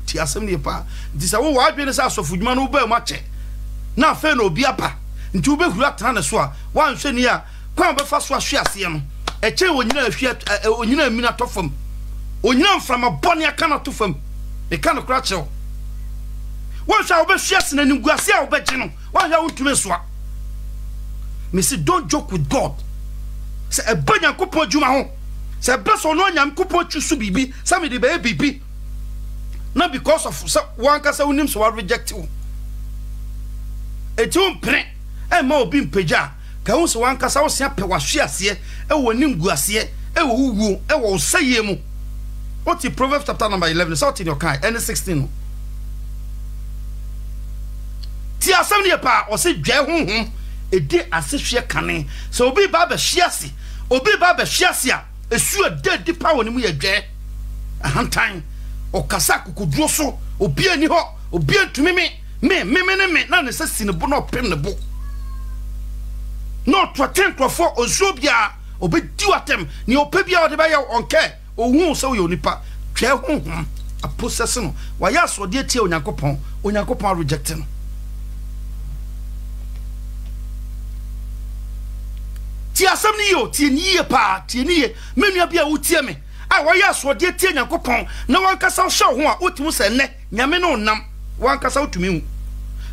Speaker 1: ti asem ne pa nti sa wo wa adwene sa asofudwuma no ba mu ache na afa na obi apa nti wo behuru atana ne so a wa nhwe ni a kwan be fa so ahwe ase no eche onyina ahwe onyina amina tofam onyina mframa bone aka na tofam e ka no kra chew won sha obehwe ase na ninguase a obegye no wa hwa wontume soa me say don't joke with God say e ba Nyankopon djuma ho say e ba so no Nyankopon twusu bibi say me de be bibi na because of one kasa wonim so wa reject you etum pre e ma obi mpagya ka won so one kasa wo se apɛ wa hwe ase e wo ninguase e wo wuwu e wo saye mu what in Proverbs chapter number 11 so in your kind and 16 ti asam ne pa o se dwa honhom e di asehwe kane so obi ba ba hwe ase a esu ade di pa woni mu ye dwa ahantan o kasa kokuduro so obi ani ho obi antumi me na ne sasi ne bo no pem ne bo no to tenkrofo onso bia obedi watem ni opebia ode ba ya onke ohun so yo nipa twa honhom a process no wa ya so de tie Onyankopon reject no ti asam ni yo ti niye pa ti niye menua bia wutie me a wa ya so de tie Onyankopon na wan kasa hwe ho a otimu se ne nyame no nam wan kasa otumi hu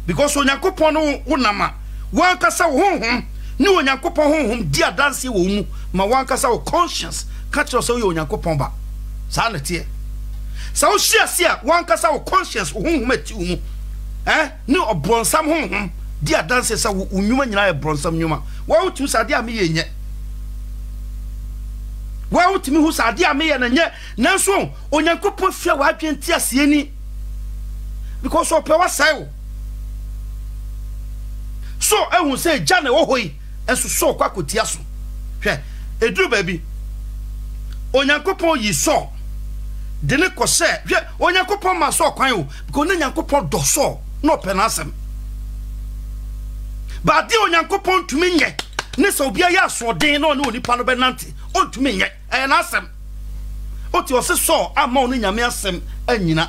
Speaker 1: because Onyankopon no wonama wan kasa honhom ni Onyankopon honhom dia dance wo mu ma wan kasa wo conscience catch us yo Onyankopon ba sa na tie sa wo hwiase a wan kasa wo conscience honhom ati wo mu ni obronsam honhom dia dance sa wo nwuma nyina e bronsam nwuma wa wotu sa dia me yenye wa wotumi hu sa dia me ye na nye nanso Onyankopon fia wa adwenti ase ni because o pe wa sai wo so ehun say jane wo hoi enso so kwa kotia so hwe eduru ba bi Onyankopon yi so de ne ko se hwe onyankopon ma so kwan o because onyankopon do so no penasem ba de onyankopon tumi nye ne so bia ya so den no ne onipa no benante on tumi nye na asem oti o se so ama on nyame asem anyina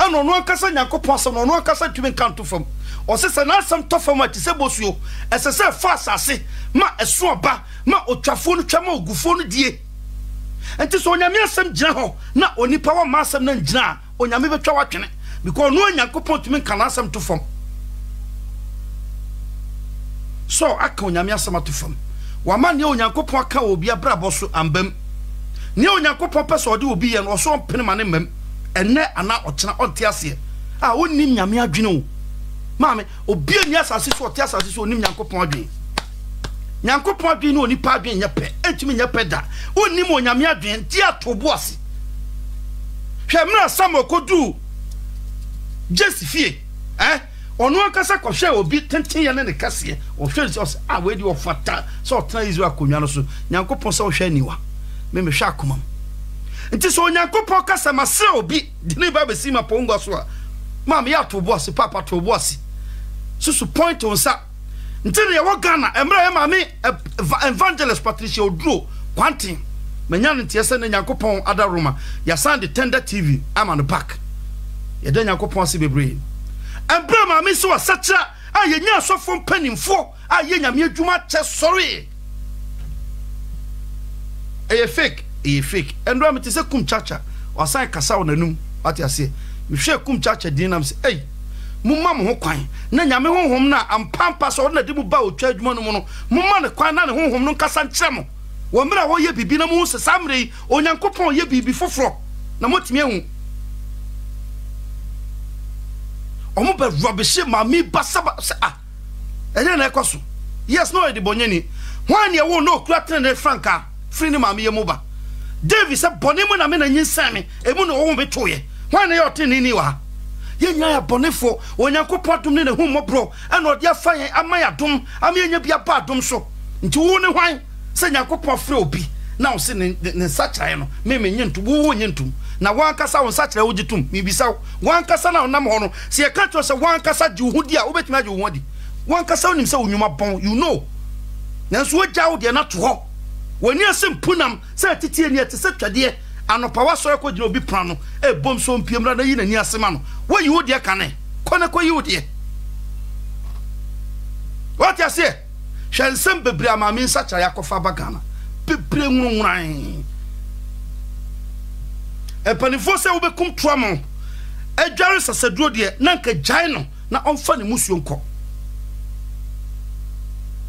Speaker 1: eno no akasa nyankopon asem no akasa tumi kanto fam o se na asem to fam ati se bosuo ese se fa asase ma eso oba ma otwafo no twama ogufo no die enti so onyame asem gina ho na onipa wa ma asem na gina onyame betwa watwene because no nyankopon tumi kan asem to fam so aka onyame asem to fam wa ma ne onyankopon aka obi abrabo so ambam ne onyankopon pese ode obi ye no so pene ma ne mam enne ana ochena onte ase a onnim nyame adwene o maame obi ani asase so ote asase so onnim nyankopon adwene nyankopon adwene no onipa adwene nya pe etumi nya pe da onnim onyame adwene ti atobo ase hwemra samo kodu Jesifie onu akasa kohwe obi tenten ye ne kase o hwe se we di ofata so otena Israel akonwa no so nyankopon se o hwe niwa me hwe akomam nti so nyankopon kasa mase obi dine ba besi ma pongo so a mam ya to boss papa to boss susu point on sa nti ne wo Ghana emra ye mame evangelist Patricia Oduro kwantin menya nti ese ne nyankopon adaroma ya sand tender TV ama no back ye de nyankopon se bebre embra mame so asacha a ye nya asofo mpanimfo a ye nyame adwuma che sorry e fake endro am te se kum chacha wasan kasa wonanum ati ase me hwe kum chacha din nam se mumma mo ho kwan na nyame honhom na ampampa so na de mu ba otwa adwuma no mu no mumma ne kwan na ne honhom no kasa nkyere mo wo mra ho ye bibi na mu se samre onyankopon ye bibi foforo na motimi ehu omo be rubbish mami basaba ene na ekoso yes no e de bonyani hwan ye wo no kura tene franka free ni mami ye moba David se bonemu na me na nyinsame emu no wo betoye hwan ye otene ni wa ye nya ya bonefo onyankopon dum ne na hu mobro ana odi afa yen amaya dum amenya bia ba dum so nti wo ne hwan se nyankopon frɛ obi na wo se ne sachae no me nyentu wo nyentu na wankasa won sachae wo gitum mi bisa wankasa na onam ho no se ye ka to se wankasa ji wo di a wo betima ji wo di wankasa onim se onwuma bon you know na so ogya wo de na to ho woni asem punam se titie ni ate se twade anopa wasore ko gina obi plan no e bom so mpiemra na yi na ni asema no wo yi wo de kane kone ko yi wo de what you say hwensem bebre amame nsacha yakofa bagana bebre nwunwan epanifo se wo bekum toamo adware sasaduro de na nka gyan no na onfa ne musuo nko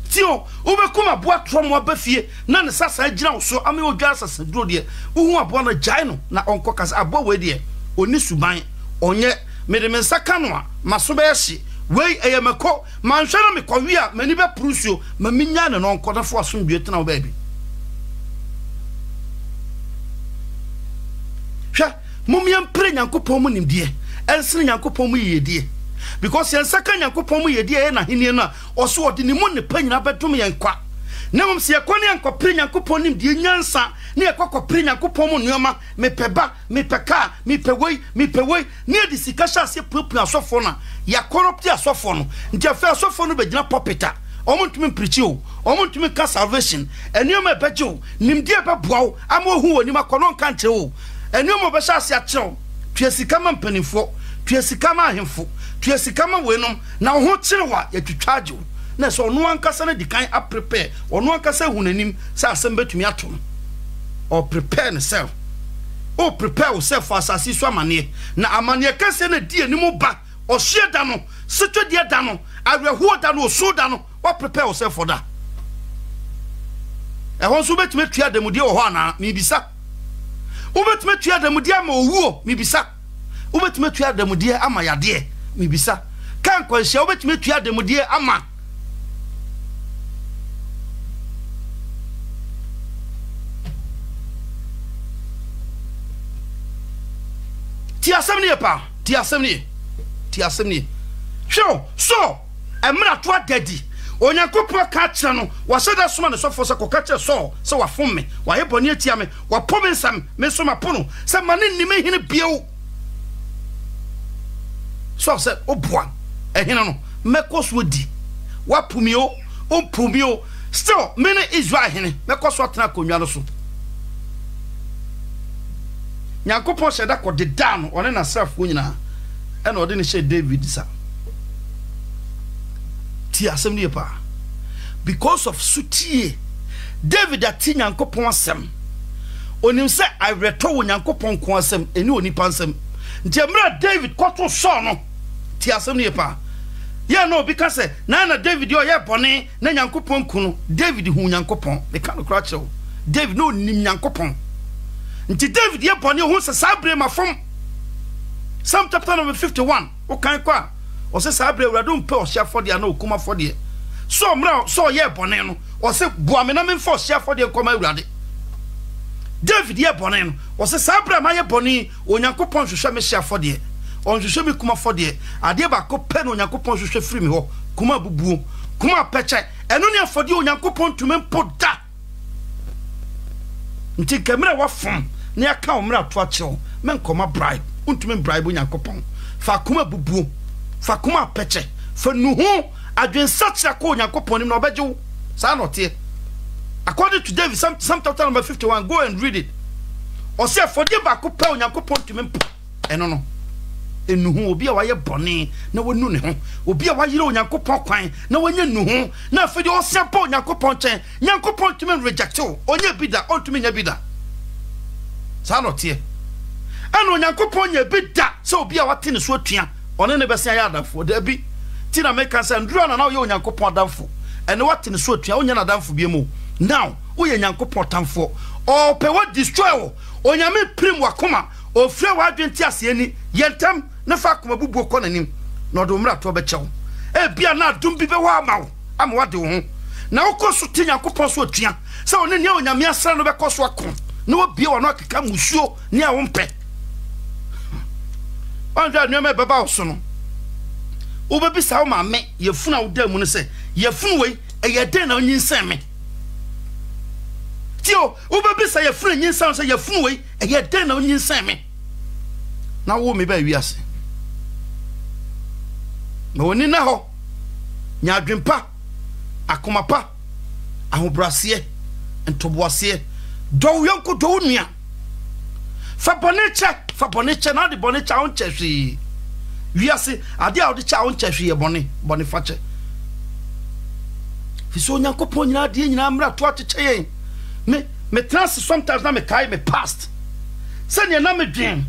Speaker 1: tio ubekum aboa toamo abafie na ne sasa agina wo so ame odware sasaduro de uhu aboa na gyan no na onko kasa aboa we de oni suban onye mede mensaka no a maso be hye wei eyemeko manhwere me kwawi a mani be prusio ma minya ne no onko na fo asomdue tena wo baabi hwa mumyam pre nyankopon mu nimdie ensene nyankopon mu yedie because yensaka nyankopon mu yedie na henie no a oso odi ne mu ne panyina bedum yenkwa na mum se yakwa ne yankwa pre nyankopon nimdie nyansa ne yakwa pre nyankopon mu nuoma mepeba mepeka mepewei ne edi sika hyase pupu asofo na ya corrupt asofo no nti afa asofo no begina popita omuntumi preach o omuntumi ka salvation enioma ebeje o nimdie beboa o ama ohu woni makono nka nche o enioma be hyase akyew tuasika ma mpanifo tuasika ma ahemfo tuasika ma wenom na ho kyerewa ya twitwaje o na so ono ankasa na dikan a prepare ono ankasa hunanim sa asem betumi atom or prepare yourself o prepare yourself for asasi so amane na amane kase na die nimu ba o hye da no setwe die da no aweho da no so da no o prepare yourself for that e ho so betumi tua demudie wo ho ana mi bisa o betumi tua demudie ama owuo mi bisa o betumi tua demudie ama yade mi bisa kan kwanhia o betumi tua demudie ama ti asemni show so emra to adadi onyankopon ka kire no wa se da soma ne sofo se ko ka kire so se wa fom me wa ye boni atia me wa pom nsam me so mapono se mane ni me hene bieu so se obua ehene no mekoso di wa pumio o pumio still mene Israel hene mekoso atena konwa no so nyankopon se da ko de dan one na safo nyina e na ode ne she David sa ti asem ne pa because of sutie David ati nyankopon asem onim se I reto wo nyankopon ko asem eni oni pansem nti emra David koto so no ti asem ne pa ya no because na David yo ye bone na nyankopon kunu David hu nyankopon be kan kra chew David no nim nyankopon nti David ye bone hu se sabre mafom Psalm chapter number 51 o kan kwa o se sabre urado mpe o hia fode na okuma fode so mra so ye bone no o se buame na me fo hia fode koma urade David ye bone no o se sabre ma ye bone onyankopon hwehwe me hia fode on hwehwe me kuma fode ade ba ko pe no onyankopon hwehwe firi me ho kuma bubuo kuma peche eno ne fode onyankopon tume mpoda nti kamera wa fom ne aka omra to achew men koma bribe untume bribe onyankopon fa kuma bubuo fa kuma peche fa nuhu adwen satya ko onyankopon nim na obeje sa no tie according to David Psalm chapter number 51 go and read it o se fode ba ko pe onyankopon tume mpo eno no enuhu obi a waye bone na wonu ne ho obi a wayire onyankopon kwan na wanya nuhu na afedi o se pa onyankopon chen nyankopon tume reject o onye bida on tume nya bida sa no tie eno onyankopon nya bida se obi a wate ne so atua one ne bese ya adafo da bi ti na make sense ndro na ye onyankopon adafo ene wate ne so atua onya na adafo bi mu now oye nyankopon tamfo o pe wa destroy onyame prim wakoma o fre wa adwenti ase ani yentam na fa akoma bubuo kɔ nanim na ɔde umra to bekyɛw e bia na adum bi be wa amawo ama wade wo ho na wokɔso ti nyankopɔn so atua sɛ one ne onyame asra no bɛkɔso akɔ na wo bia wo no akeka musuo ne a wo mpɛ ɔndra nneɛma bɛba wo so no wo bɛbi sa wo ma me yɛfuna wo da mu no sɛ yɛfunu wei ɛyɛ den na onyinsɛn me tio wo bɛbi sa yɛfuna nyinsan sɛ yɛfunu wei ɛyɛ den na onyinsɛn me na wo me ba wiase na woni na ho nya adwempa akomapa ahobrase ntoboase do yonko do nua fa boneche na de boneche on chehwe wiase ade a ode cha on chehwe bone fache fi so nyankopon nyina de nyina mra to acheche me trans sometimes na me kai me past sanya na me dream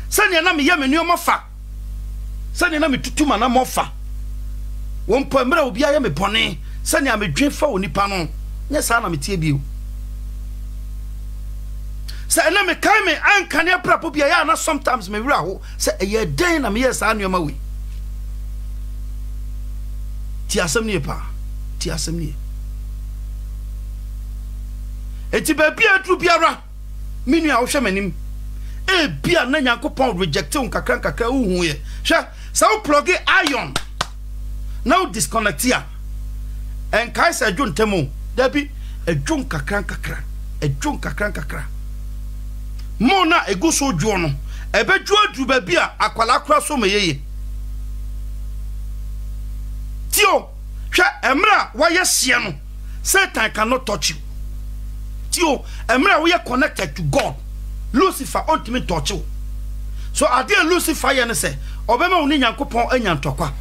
Speaker 1: sanya na me ye me nuoma fa sanya na me tutuma na mofa won po mra obi aye me bone sanya me dwen fa onipa no nya sa na me tie bio sa na me kai me anka ne prapo bia ya na sometimes me wura ho se eye den na me ye sa nuoma we ti asem nie pa ti asem nie eti ba bia tru biara minu a wo hwe manim e bia na nyankopon reject un kakra uhu ye hwe sa wo plug iron na wo disconnect ya en kai sa dwon temu da bi edwon kakra mo na eguso dwo no ebedwo adu ba bia akwala kra so meyeye tio hwe emra wa yesie no Satan cannot touch you tio emra we are connected to God Lucifer ultimate touch you so ade Lucifer ye ne se obema woni nyankopon anyantokwa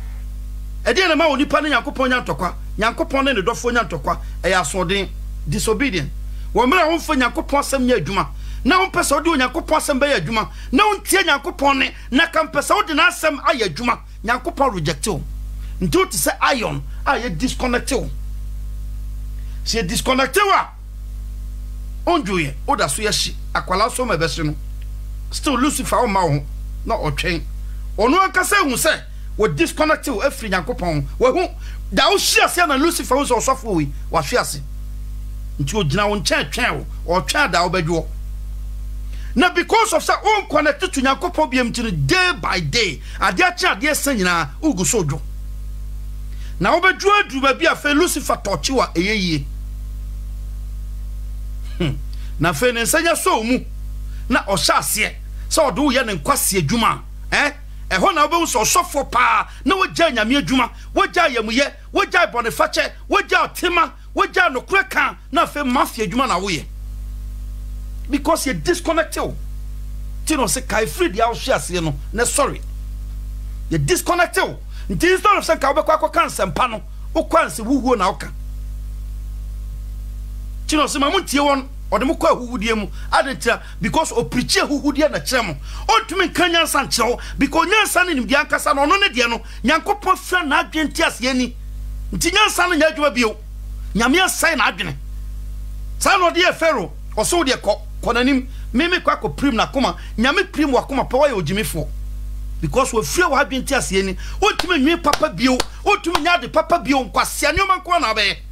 Speaker 1: ade na ma woni pa ne nyankopon anyantokwa nyankopon ne dofo anyantokwa eya asoden disobedient wo mra wo mfa nyankopon asem nya adwuma na wo pesa odi nyankopon asem be ya adwuma na wo ntie nyankopon ne na kan pesa odi na asem aya adwuma nyankopon reject you nti to say iron aye disconnect you se disconnect wa onjoye oda so yeshi akwala so ma bese no still Lucifer o ma ho na otwen ono akasa hu se wo disconnect wo afri nyankopon wo hu da wo hia se na Lucifer wo so sofo wi wa hia se nti ogina wo nchen twen wo otwen da wo badwo na because of say on connected to nyankopon biam ti day by day ade a cha ade sanyina ugu so dwo na wobedru adu ba bia fe Lucifer tochi wa eyeye na fe ne nsanya so mu na ohya ase se odo ye ne nkwase adwuma eho na obewu so sofo pa na wogya nyame adwuma wogya yamuye wogya bonifache wogya otima wogya nokure kan na fe mafia adwuma na woye because you disconnected ti no se kai free dia wo hye ase no na sorry you disconnected nti instead of say ka obekwa akwa nsempa no ukwanse wuhuo na oka ti no se mamuntie won odem kwa huhudie mu adentia because o preach huhudie na kyerem ontumi kanya nsa nkyerem because nyansa ne nimdia nkasa no ono ne de no nyankopon fra na adwenti ase ani nti nyansa no nya adwuma bio nyame asai na adwene sai no de efero oso de konanim meme kwa ko prim na koma nyame prim wa koma pa wa ye ogimifo because we free wa adwenti ase ani ontumi nwe papa bio ontumi nya de papa bio nkwase anyoma nko na be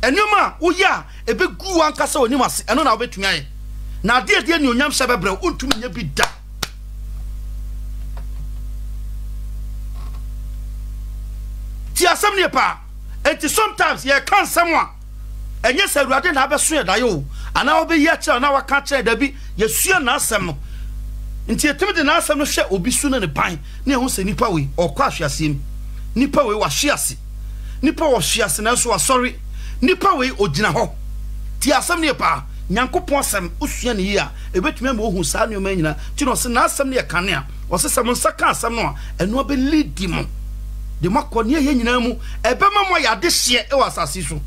Speaker 1: enuma uya ebegu ankasa onim ase eno na obetumi aye na de ni onyam hye bebre ontumi nya bi da ti asem ne pa enti sometimes ye kan samwa enye saruade na abeso ye dayo ana obeyi akira na waka kire da bi ye sua na asem no enti etimi de na asem no hwe obi su na ne ban na ehun se nipa we okwa ahweasem nipa we wa hwease nipa wo hwease na so wa sorry nipa we ogina ho ti asem ne pa nyankopon asem osua ne yi a ebetumi ma ohun saa ne o manyina ti no se na asem ne kane a o se sem nsaka asem no a eno obe lead mo de makone ye nyina mu ebe ma mo ya de hye e wasase so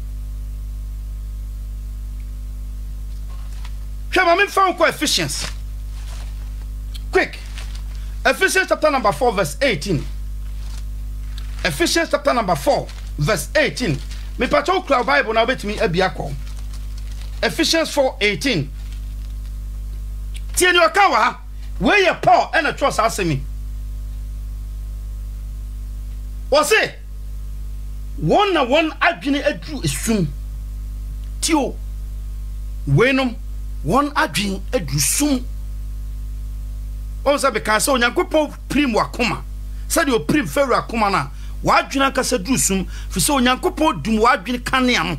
Speaker 1: hwe ma found coefficients quick Ephesians chapter number 4 verse 18 Ephesians chapter number 4 verse 18 me pacho kra Bible na betimi abiakọ Ephesians 4:18 tieni okawa we ye Paul and a trust asemi wose one na one adwene adu esum tio wenom one adwene adu sum o sabe ka so nyankopon prim wakoma said o prim feru akoma na wadwene kasa du sum fi so nyankopon dum wadwene kanea no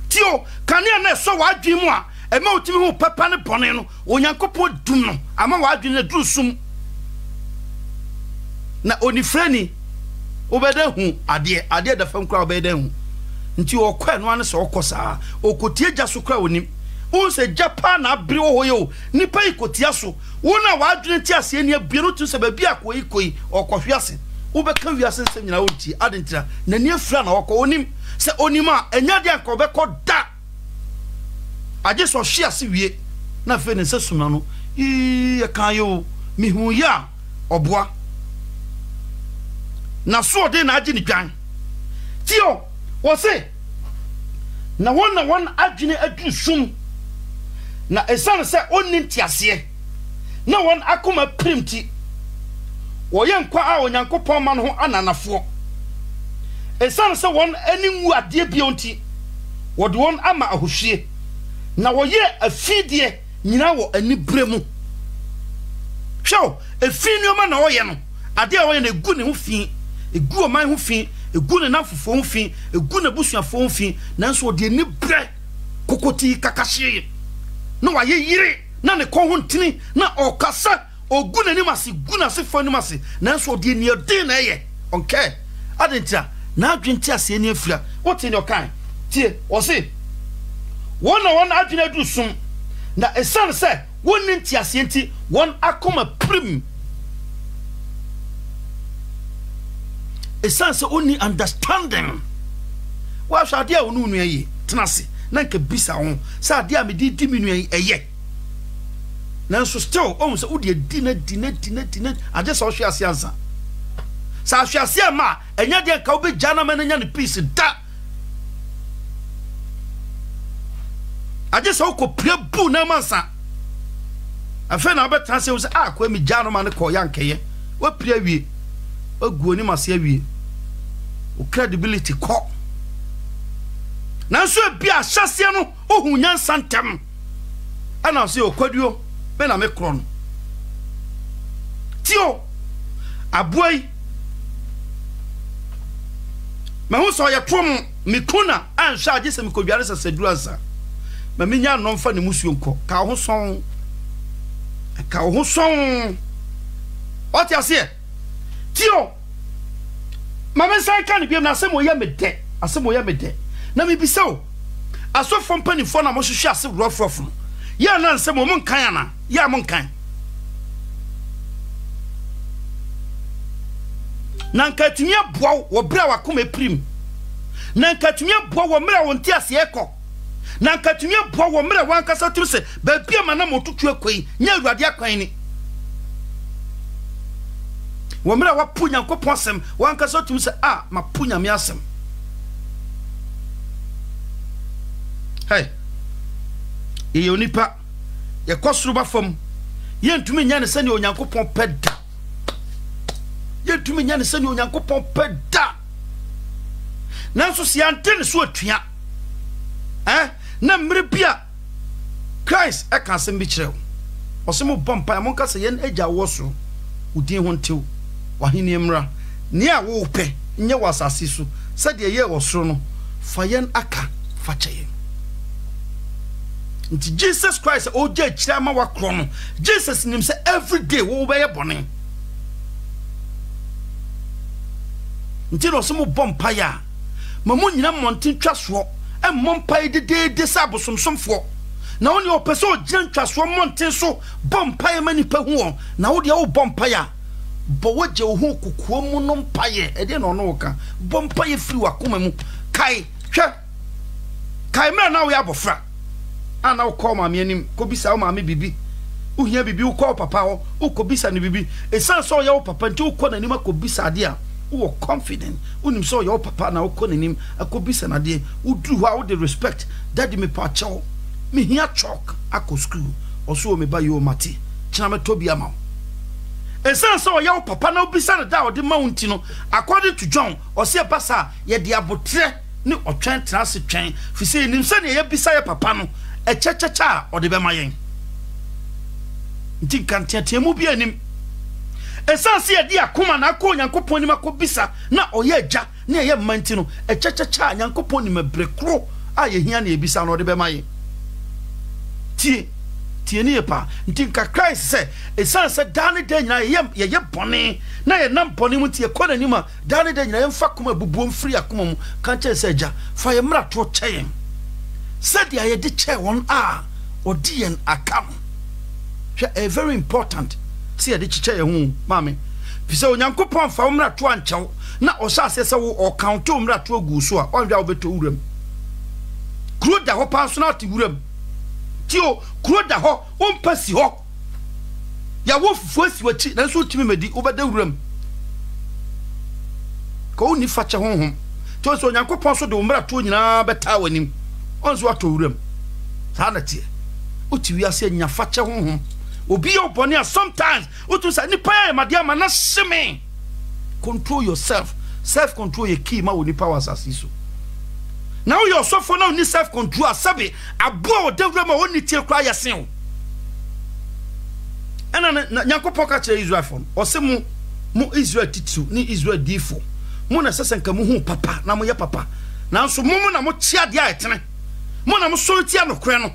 Speaker 1: tio kanea na so wadwene mu a ema otimi hu papa ne bone no onyankopon dum no ama wadwene du sum na onifrani obeda hu ade da fam kra obeda hu nti okwa no ane so okosa okotie gya so kra onim o se japa na abre wo hoyo nipa ikotia so wona wadwene ti ase ni abiero tu se ba bia koi okohwiase ubeka wiase nsem nyina wonti adentira na ni afra na okọ onim se onima enya de anka obekọ da aje so hwiase wie na fe ne nsesuma no ye kan yo mihu ya oboa na so de na aje ni dwan tio wo se na won adwene adu sum na esane se onni ntiase na won akoma primti woye nkwa a onyankopon ma no ho ananafo esane se won ani nwu ade bionti wode won ama ahohwie na woye afidie nyina wo ani bremu hwo efinu ma na woye no ade a woye na egu ne ho fi egu o man ho fi egu ne nafofo ho fi egu ne busuafo ho fi nanso de ni bre kokoti kakahye no waye yire na ne ko ho ntini na okasa ogu na nimase guna se fo nimase nanso de ni ode na ye okay adentia na adwenti ase ni afira wote ni okan tie o se won adwene adu sum na esan se won nti ase nti won akoma prim esan se oni understanding wa hwa de a wonu nu ye tenase na nka bisa ho sa de a me di mi nu eye nanso still o se udi dina ade so hwe ase ansa sa hwe ase ma enya de ka obe jana ma nya ne peace da ade so ko prebu na mansa afa na obeta se o se akwa mi jana ma ne ko yankeye wa pre awie oguoni mase awie o credibility ko nanso bia hyase no ohun nyansa ntem ana se okwaduo be na me kron tio aboy ma hu so ye tom me kuna anhwa age se me kodware sasaduru ansa ma menya no mfa ne musuo nko ka ho son what you say tio ma men sai kan bi na asemo ye mede na me bisa o asofo mpanifo na mo hwehwe ase rof no ya na nsemo mo nkan ana ya mo nkan na nkatumi aboa wo bra wakoma prim na nkatumi aboa wo mra wonti ase ekọ na nkatumi aboa wo mra wankasa turu se ba bia ma na motutu akoi nya awurade akwan ni wo mra wa punya nkopon asem wankasa turu se ma punya me asem hey ye onipa ye kosuru ba fam ye ntumi nya ne sane onyankopon peda yetumi nya ne sane onyankopon peda nanso si antene so atua na mre bia Christ e kan sem bi kirew osemo bompa mon ka se yen agya woso udin ho ntew wahene emra ne a wo pe nye wasase so se de ye wosoro no fa yen aka fa chayen nti Jesus Christ o je kire ma wakro no Jesus nim se every day wo be ye bone nti no osemo bompa ya mamu nyina monten twaso e mompa de sabosomsomfo na woni opese o gyan twaso monten so bompa ya mani pa hu na wo de wo bompa ya bo woje wo hu kokuo mu no mpa ye e de no no ka bompa ye firi wakoma mu kai hwe kai me na wo ya bofra ana wo call ma me anim ko bisa wo ma me bibi uhia bibi wo call papa wo ko bisa ni bibi e san so ya wo papa nti wo ko na ni ma ko bisa de a wo confident unim so your papa na wo nim akobisa na de udu ho the respect daddy me pa chaw me hia chalk akọ school oso me ba yo mate kina me tobi ama esan so your papa na obisa na da wo de mountain no according to John o se pasa ye de abotre ni otwen trans twen fi se nim se ne ye bisa ye papa no e chechecha o de be mayen nti kan tiatemu bi anim esansi ye dia kuma na akọ nyankopon ni makobisa na oye agya na ye manti no echechecha nyankopon ni mebrekro a ye hia na ebisa no de be maye tie ni epa nti ka Christ se esanse dane de nyina ye bone na ye nam bone mu tie kọ na ni ma dane de nyina ye mfa kuma bubuom firi akoma mu kan che se agya fa ye mra to cheyen se dia ye de che won a odien akam a very important see a chiche hu mame pise onyankopon fa umra to anchew na osase se wo o count umra to agu so a onwa obeto wuram kuro da ho pa so na ati wuram tio kuro da ho ompasi ho ya wo fufu asi wachi na so timi medi obeda wuram ko ni fache honhom to so onyankopon so de umra to nyina beta wanim onzo ato wuram sa na tie oti wi ase nya fache honhom obi yo boni sometimes utu say ni pa madia na sheme control yourself self control ye key ma woni power asasiso now you so for now ni self control asabe abo de ma woni tie kra yasen ena nyankopon ka kire Israel fon o se mu Israel titu ni Israel difo mu na sesenka mu hu papa na mo ye papa nanso mu na mo chia de ayetene mu na mo so tia no kre no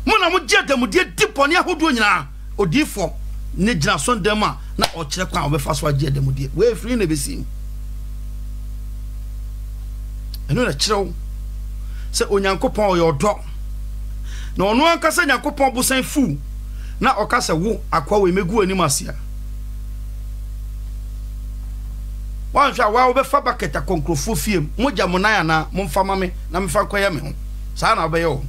Speaker 1: mona mo gye damudie dipone ahodo nyina odifo ne gina so ndem a na o kire kwa obefa so gye damudie we free na besim eno na kirew se onyankopon oyodo na ono ankasa nyankopon busan fu na okasa wo akwa we megu anim asia wanhwa wa obefa baketa konkrofo fiem mogya monaya na momfa mame na mfa koya me ho saa na obeyo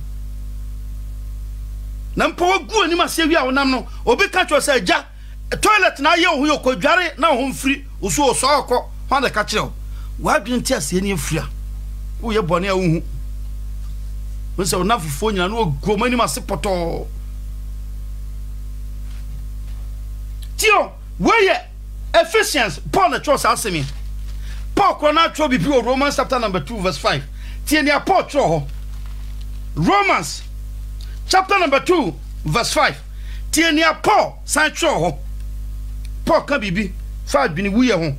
Speaker 1: na mpo wagu ani masie wi a wonam no obi ka cho se ja toilet na ye ho yokodware na ho mfiri uso osoko ho na ka kire wa dwen ti asie ni mfiri a wo ye bone a wo hu wo se ona fufo nyina no ogu mani mase poto tio we ye Ephesians Paul na cho sa asemi Paul ko na cho bibi o Romans chapter number 2 verse 5 tie ni Paul cho ho Romans chapter number 2 verse 5 tienia Paul sancho ho Paul ka bibi fa adwini wuye ho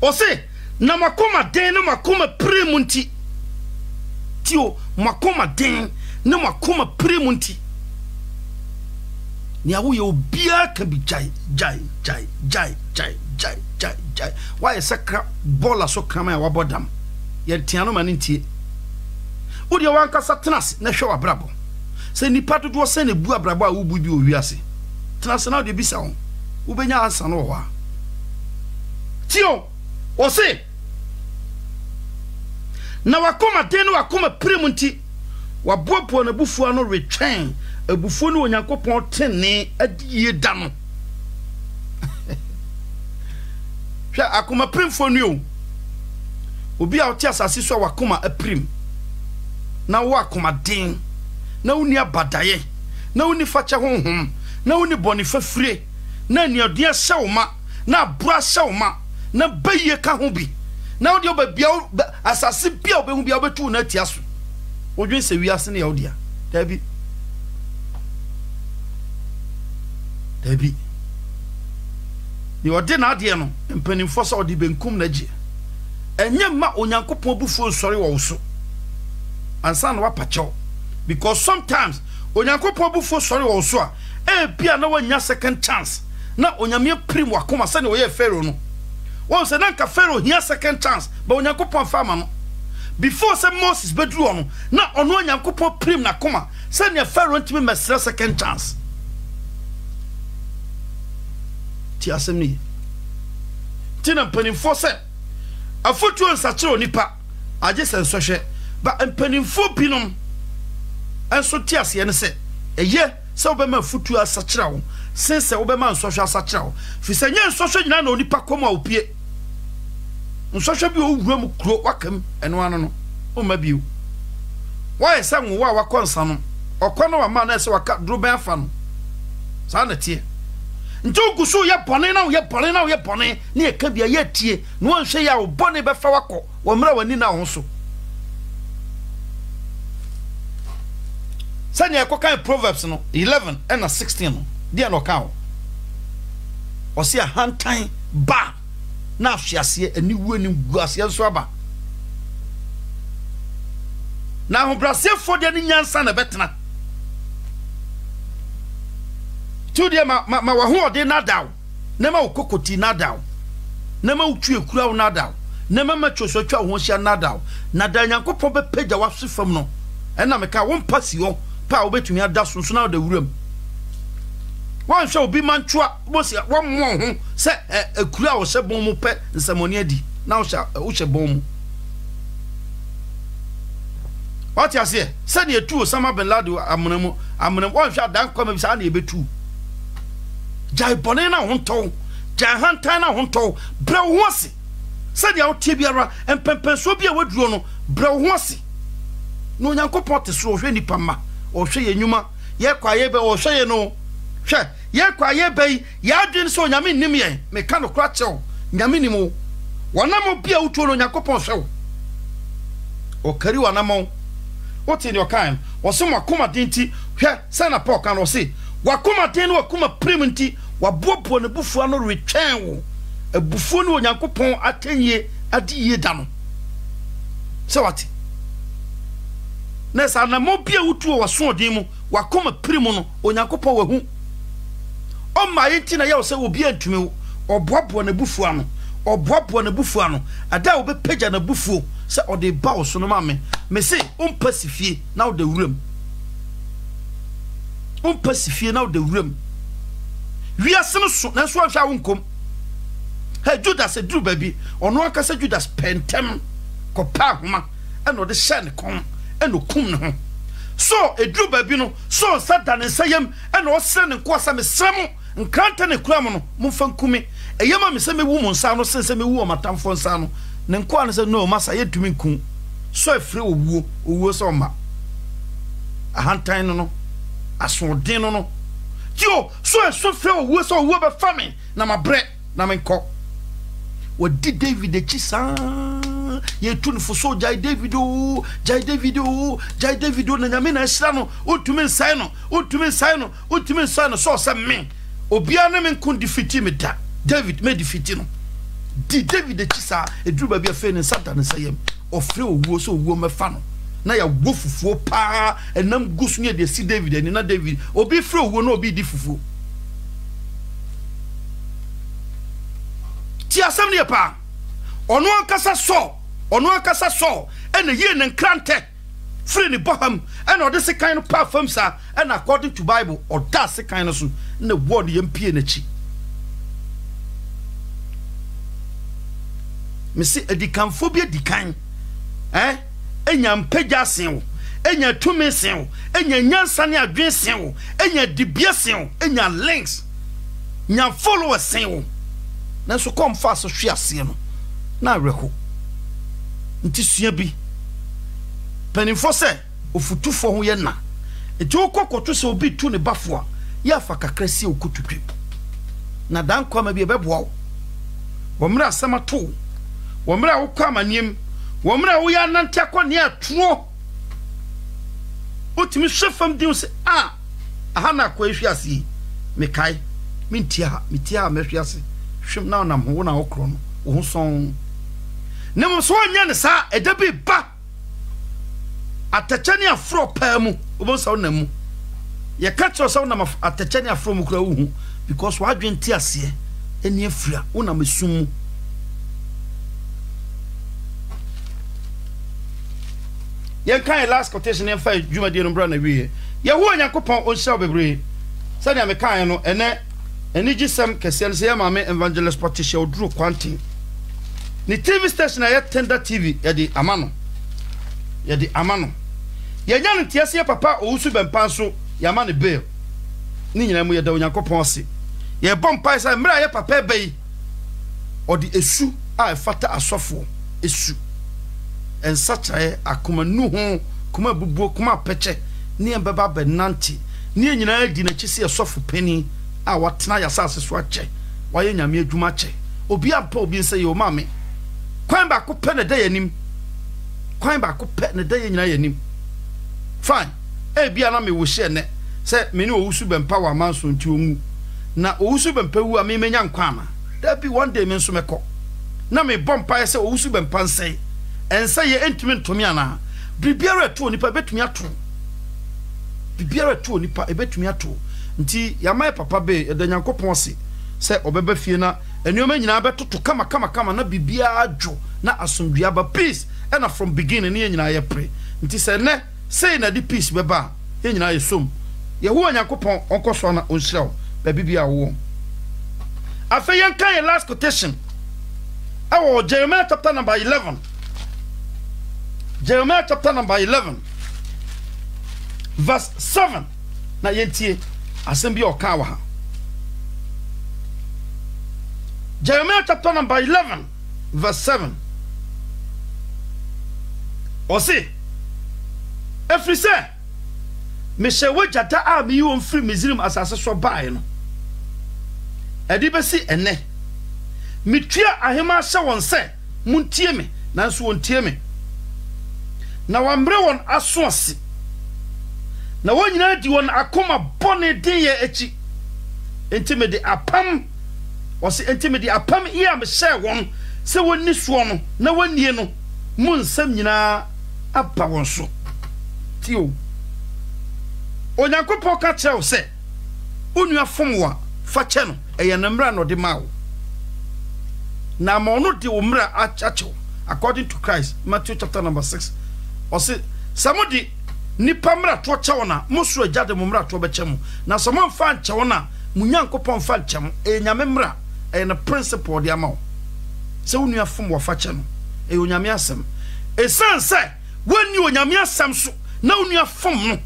Speaker 1: Ose na makoma den na makoma premunti. Tio makoma den na makoma premunti. Ni awo ye obia ka bi jai. Why sakra bola so krama ya wabodam. Ye tiano manintie. Odi wan kasa tenas na hwe wabrabo. Se nipa dodo se na bu abrabo a wubu bi owiase. Tenas na de bisa won. Wo benya ansa no wa. Tio ose na wakoma den wakoma premunti waboaboa na bufu ano retwen abufu no onyankopon tene adie da no hwa akoma premfo no obi a oti asase so wakoma aprim na wakoma den na uni abadaye na uni facha honhom na uni boni fafire na niodua shawma na abura shawma na baye ka ho bi na odi obabia asase bia obehu bia obetu na tiaso odwen se wiase na yaodia dabi ni odi na ade no mpanimfo so odi benkum na gye enye ma onyankopon bufuo sori wo so ansa na wapacho because sometimes onyankopon bufuo sori wo so a bia na wanya second chance na onyame prim wakoma se na wo ye Pharaoh no won se nanka Pharaoh here second chance but onyankopon fama no before say Moses bedru ono na ono onyankopon prim na koma se na Pharaoh ntimi mesre second chance ti asemni tina mpanimfo se afotu nsachiro nipa age se nsohwe ba mpanimfo binom enso ti ase ne se eye se obema afotu asachira wo sense obema nsohwe asachira wo fi se nye nsohwe nyina na onipa koma opie nsohwe bi owura mu kuro wakam eno ano no o ma biu why se nwo wa wakonsa no okono wa ma na se waka droben afa no sa na tie nti oguso ye bone na ye bone ne eka bia ye tie no anhwe ya wo bone be fa wako wo mra wani na ho so sanya ekokan Proverbs no 11 and 16 no dia no ka o se a hantan ba na afhiase ani wu ani guase nso aba na ho brasefo de ni nyansa na betena tudie ma wa ho ode na daw na ma okokoti na daw na ma utwe kura wo na daw na ma matwoso twa ho hia na daw na da nyankopon be pagya wase fam no ena me ka wo mpasi ho pa obetumi ada sonso na da wuram wan hwe obi mantua bosi won mo ho se akura wo se bon mu pe nsamoni adi na wo hwe bon mu what you say said you two Osama bin Laden amunam wan hwe adan kwama bi sa na ebetu jai bone na honto jai hantan na honto bre wo ase said you tie biara empempenso bia waduro no bre wo ase no nyankopon te so hwe nipa ma o hwe ye nyuma ye kwaye be o hwe ye no hwe ye kwaye be ya adwen so nyame nim ye me ka no kra chew nyame nim wo wonam bia wutuo no nyankopon hwe o kari wonam o ti ni o kan o so makoma denti hwe se na Paul kan o se wakoma den wakoma premunti waboaboa ne bufu ano retwen wo abufu no onyankopon atanye adiye da no se wati nesa na mo bia wutuo waso odin mu wakoma primu no onyankopon wahu o ma yenti na ya o se obi antumi oboaboa ne bufu ano oboaboa ne bufu ano ada wo be pagya na bufu se ode ba wo so no ma me se ompasifie na wo da wuram ompasifie na wo da wuram wiasem so na so ahwa wo nkom he Judas edru baby ono akasa Judas pentem kopa homa eno de hye ne kon eno kum ne ho so edru baby no so Satan nsayem eno osre ne ko asa mesrem nkranta ne kura mo no mfa nkumi eyema me se mewu mo nsa no sense mewu o matamfo nsa no ne nko an se no masa yetumi nkum so afre owuo so ma ahantan no asodin no yo so afre owuo so owuo be fami na mabre na menko wadi David echisa ye tun fuso jai David na nyame na hira no otumi nsan no so se me obia na men kun defeat me da David me defeat no di David de chisa edru ba bia fe ne satan ne sayem ofre owuo so owuo mefa no na ya wo fufuo pa enam gusu ne de si David ani na David obi fre owuo na obi di fufuo ti asem ne pa ono ankasa so ene ye ne nkrante free ni boham ene ode se kan no pa fam sa ene according to Bible oda se kan no so ne word ye mpie na chi mesi edikanfobia dikan enya mpagya sen enya tumi sen enya nyansa ne adwen sen enya dibia sen enya links nya followers sen na so kom fa so hwe ase no na reko nti sua bi penifo se ofutufo ho ye na enti okokoto se obi tu ne bafo a ya fa kakra si okotutwe na dan kwa ma bi ebeboa wo mra asema to wo mra wo kwa maniem wo mra wo ya nante akọ ne atuo otimi hwefam di se aha na akọ ehwi ase me kai mintia mehwi ase hwem na onam ho na okro no wo son ne mo so anya ne sa edabi ba atachani afro pa mu obo sa na mu ye catch yourself na atachani afro mu kura hu because wa adwenti ase eni afura una mesum yen kan last quotation en fa dwumadi no bra na wie ye hu Onyankopon on sha bebre sani ame kan no ene gisem kese se ya mame evangelist Patricia Oduru Kwanti ni TV station ya Tender TV ya di amano ye nya no tiase papa owusu bempanso ya ma ne bail ni nyina mu ye da Onyankopon ase ye bom pai sa mra ye papa bai odi esu a fata asofo esu en sachae akoma nu ho kuma bubuo kuma peche ni embeba benanti ni nyina di na chisi asofo pani a watena ya sase so ache waye nyame adwuma che obi ampa obi nse ye o mame kwan ba ko pe ne da yanim kwan ba ko pe ne da nyina yanim fine bia na me wo hye ne se me ni owusu bempa wa manso nti omu na owusu bempa wu a me menya nkwa ama da bi one day me nso mekọ na me bompa se owusu bempa nsei ensa ye entumi ntomi ana bibiara to nipa betumi ato bibiara to nipa ebetumi ato nti yamaye papa be edanyankopon se obeba fie na enuoma nyina betoto kama na bibia adwo na asomdua ba peace and from beginning ne nyina ye pre nti se ne say na di peace beba ye nyina ye som ye hu Onyankopon onkoso na onhiraw ba bibia wo afa yen kan last quotation awo Jeremiah chapter number 11 Jeremiah chapter number 11 verse 7 na yentie asem oka wa ha Jeremiah chapter number 11 verse 7 osi efrise me shewe jata a me yo mfiri Misrim asase so bae no edi besi ene mitwa ahema hye won se muntie me nanso wontie me na wambre won aso ase na wonyina di won akoma bone den ye echi enti de apam osi enti de apam iya me hye won se wonni so no na wonnie no munsam nyina apa won so tio Onyankopon ka chew se onua fomwa fa che no eye na mra no de mawo na ma ono de omra achachew according to Christ Matthew chapter number 6 osi samodi nipa mra to chewona musu agade mo mra to bechem na samo mfa nchewona munyankopon fa nchem enyame mra eye na principle de amawo se onua fomwa fa che no eye onyame asem esanse woni onyame asem so na onua fom no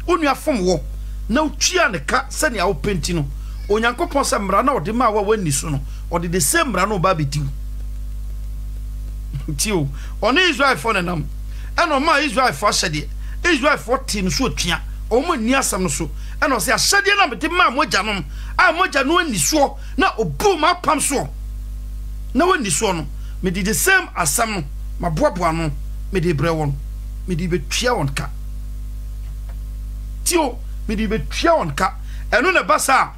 Speaker 1: onua fom wo na utwia ne ka se ne awo penti no Onyankopon se mra na ode ma wa wani so no ode the same mra no ba betiu tio on Israel for nam eno ma Israel for hyede Israel for tin so twia o mo ni asam no so eno se hyede na bete ma moja nom a moja no ani so na obu ma pam so na wani so no me di the same asam no ma boaboa no me di bre won me di betwia won ka tio me di betwia won ka eno na basa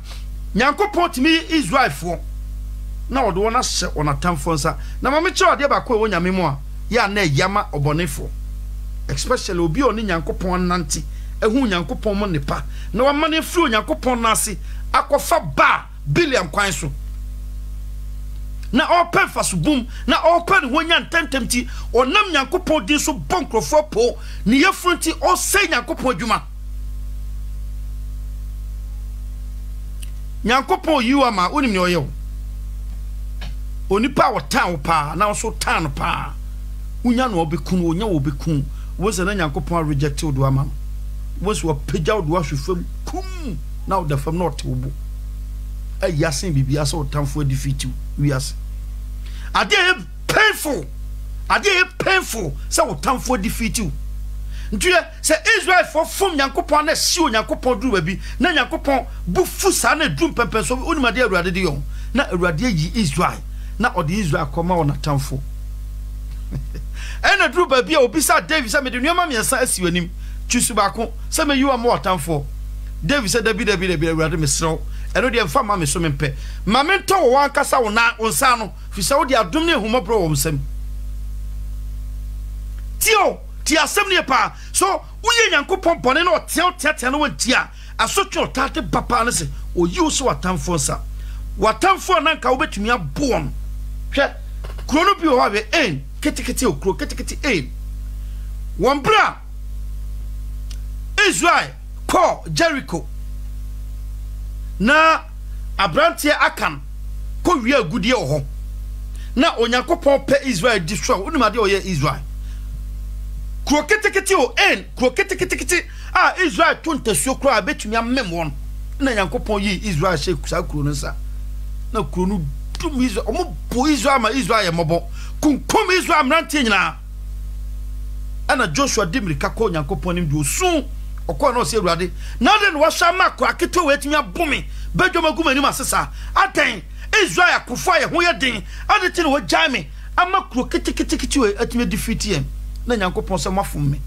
Speaker 1: Nyankopon timi Israel for na ɔde wɔn ahyɛ wɔn atamfo nsa na ma me kyerɛ adeɛ baako a ɛwɔ nyame mu a yɛ na yama ɔbɔnefo especially obi a ɔne nyankopɔn nante ehu nyankopɔn mo nipa na wama ne firi nyankopɔn nase akɔfa ba billion kwan so na open fasubum na open wonya ntentem ti onam nyankopɔn din so bonkrofo po ne yefrunti o sei nyankopɔn adwuma nyankopɔn yiwa ma onim ne oyew onipa wo tan pa na so tan pa unya no obekun onya obekun wo se na nyankopɔn reject wo do ama wo se wo pagya wo do ahwefam kum na wo da fam na o te wo bo ayasin bibia so tamfo defeat wiase ade painful so tamfo defeat you ntuye se Israel for fom nyankopɔn na si o nyankopɔn duru babi na nyankopɔn bufu sa na drum pempe so onimade awurade de yon na awurade yi Israel na ode Israel koma wona tamfo ena duru babi a obisa David se me de nuama miensa asi wanim twusu baako se me yiwa mo tamfo David se David awurade mesrew eno de mfa ma me so mempe ma me nto wo ankasa wo na onsa no fi se wo de adom ne humobro wo msem ti asem ne pa so uye nyankopon bone na otia no wantia asotwe tate papa ne se oyi wo so watamfo nsa watamfo na nka wo betumi abon hwe krono bi wo habe en ketekete okro ketekete en wombra Israel ko Jericho na abrantie Akan ko wi agudie ho na onyankopon pe Israel destroy onimade oye Israel kroketekete o en kroketekete Israel tontasuo kro abetumi amem won na nyankopon yi Israel she sa kro no nsa na kro no dum Israel omo bo Israel ma Israel ye mobo kunkum Israel amrantie nyina ana Joshua dimirika ko nyankopon nim do sun okọ na ose awurade na de no wahwa makọ aketo wetimi abome bedwoma gumani masesa adan Israel akofo ye ho ye den adete no wajame ama kro ketekete we atimi defeat ye na nyankopon se mafom me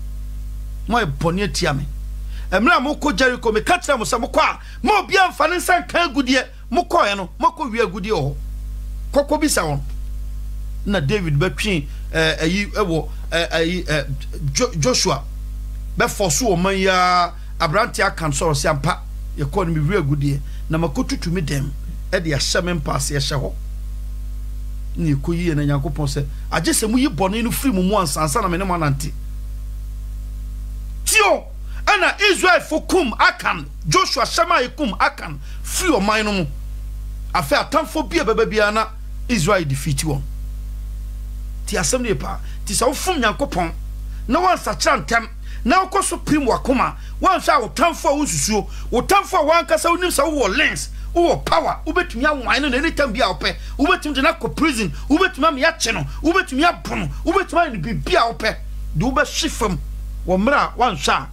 Speaker 1: mo e bone atia me emra mo ko Jericho me katra mo se mo kwa mo bia mfa ne nsan kan agudie mo ko ye no mo ko wi agudie ho kokko bisa won na David betwin ayi ewo Joshua be force o man ya abranti Akan so se ampa ye ko no mi wi agudie na makotutu mi dem e de ahyame mpaase ye hye ho ni ko yi na nyankopon se agye se mu yi bone no free mu ansansa na me ne manante tio ana Israel fokum Akan Joshua shama yikum Akan free o man no mu afa atamfo bia baba na Israel defeat won ti asem ne pa ti sa wo fom nyankopon na wan sa chantem na wo supreme wakoma wan sha wo tamfo wo susuo wo tamfo wan kasa wonim sa wo lens wo power wo betumi anwan no anytime bia wo pe wo betumi na ko prison wo betumi am ya che no wo betumi abono wo betumi ni bibia wo pe de wo be hifam wo mra wan sha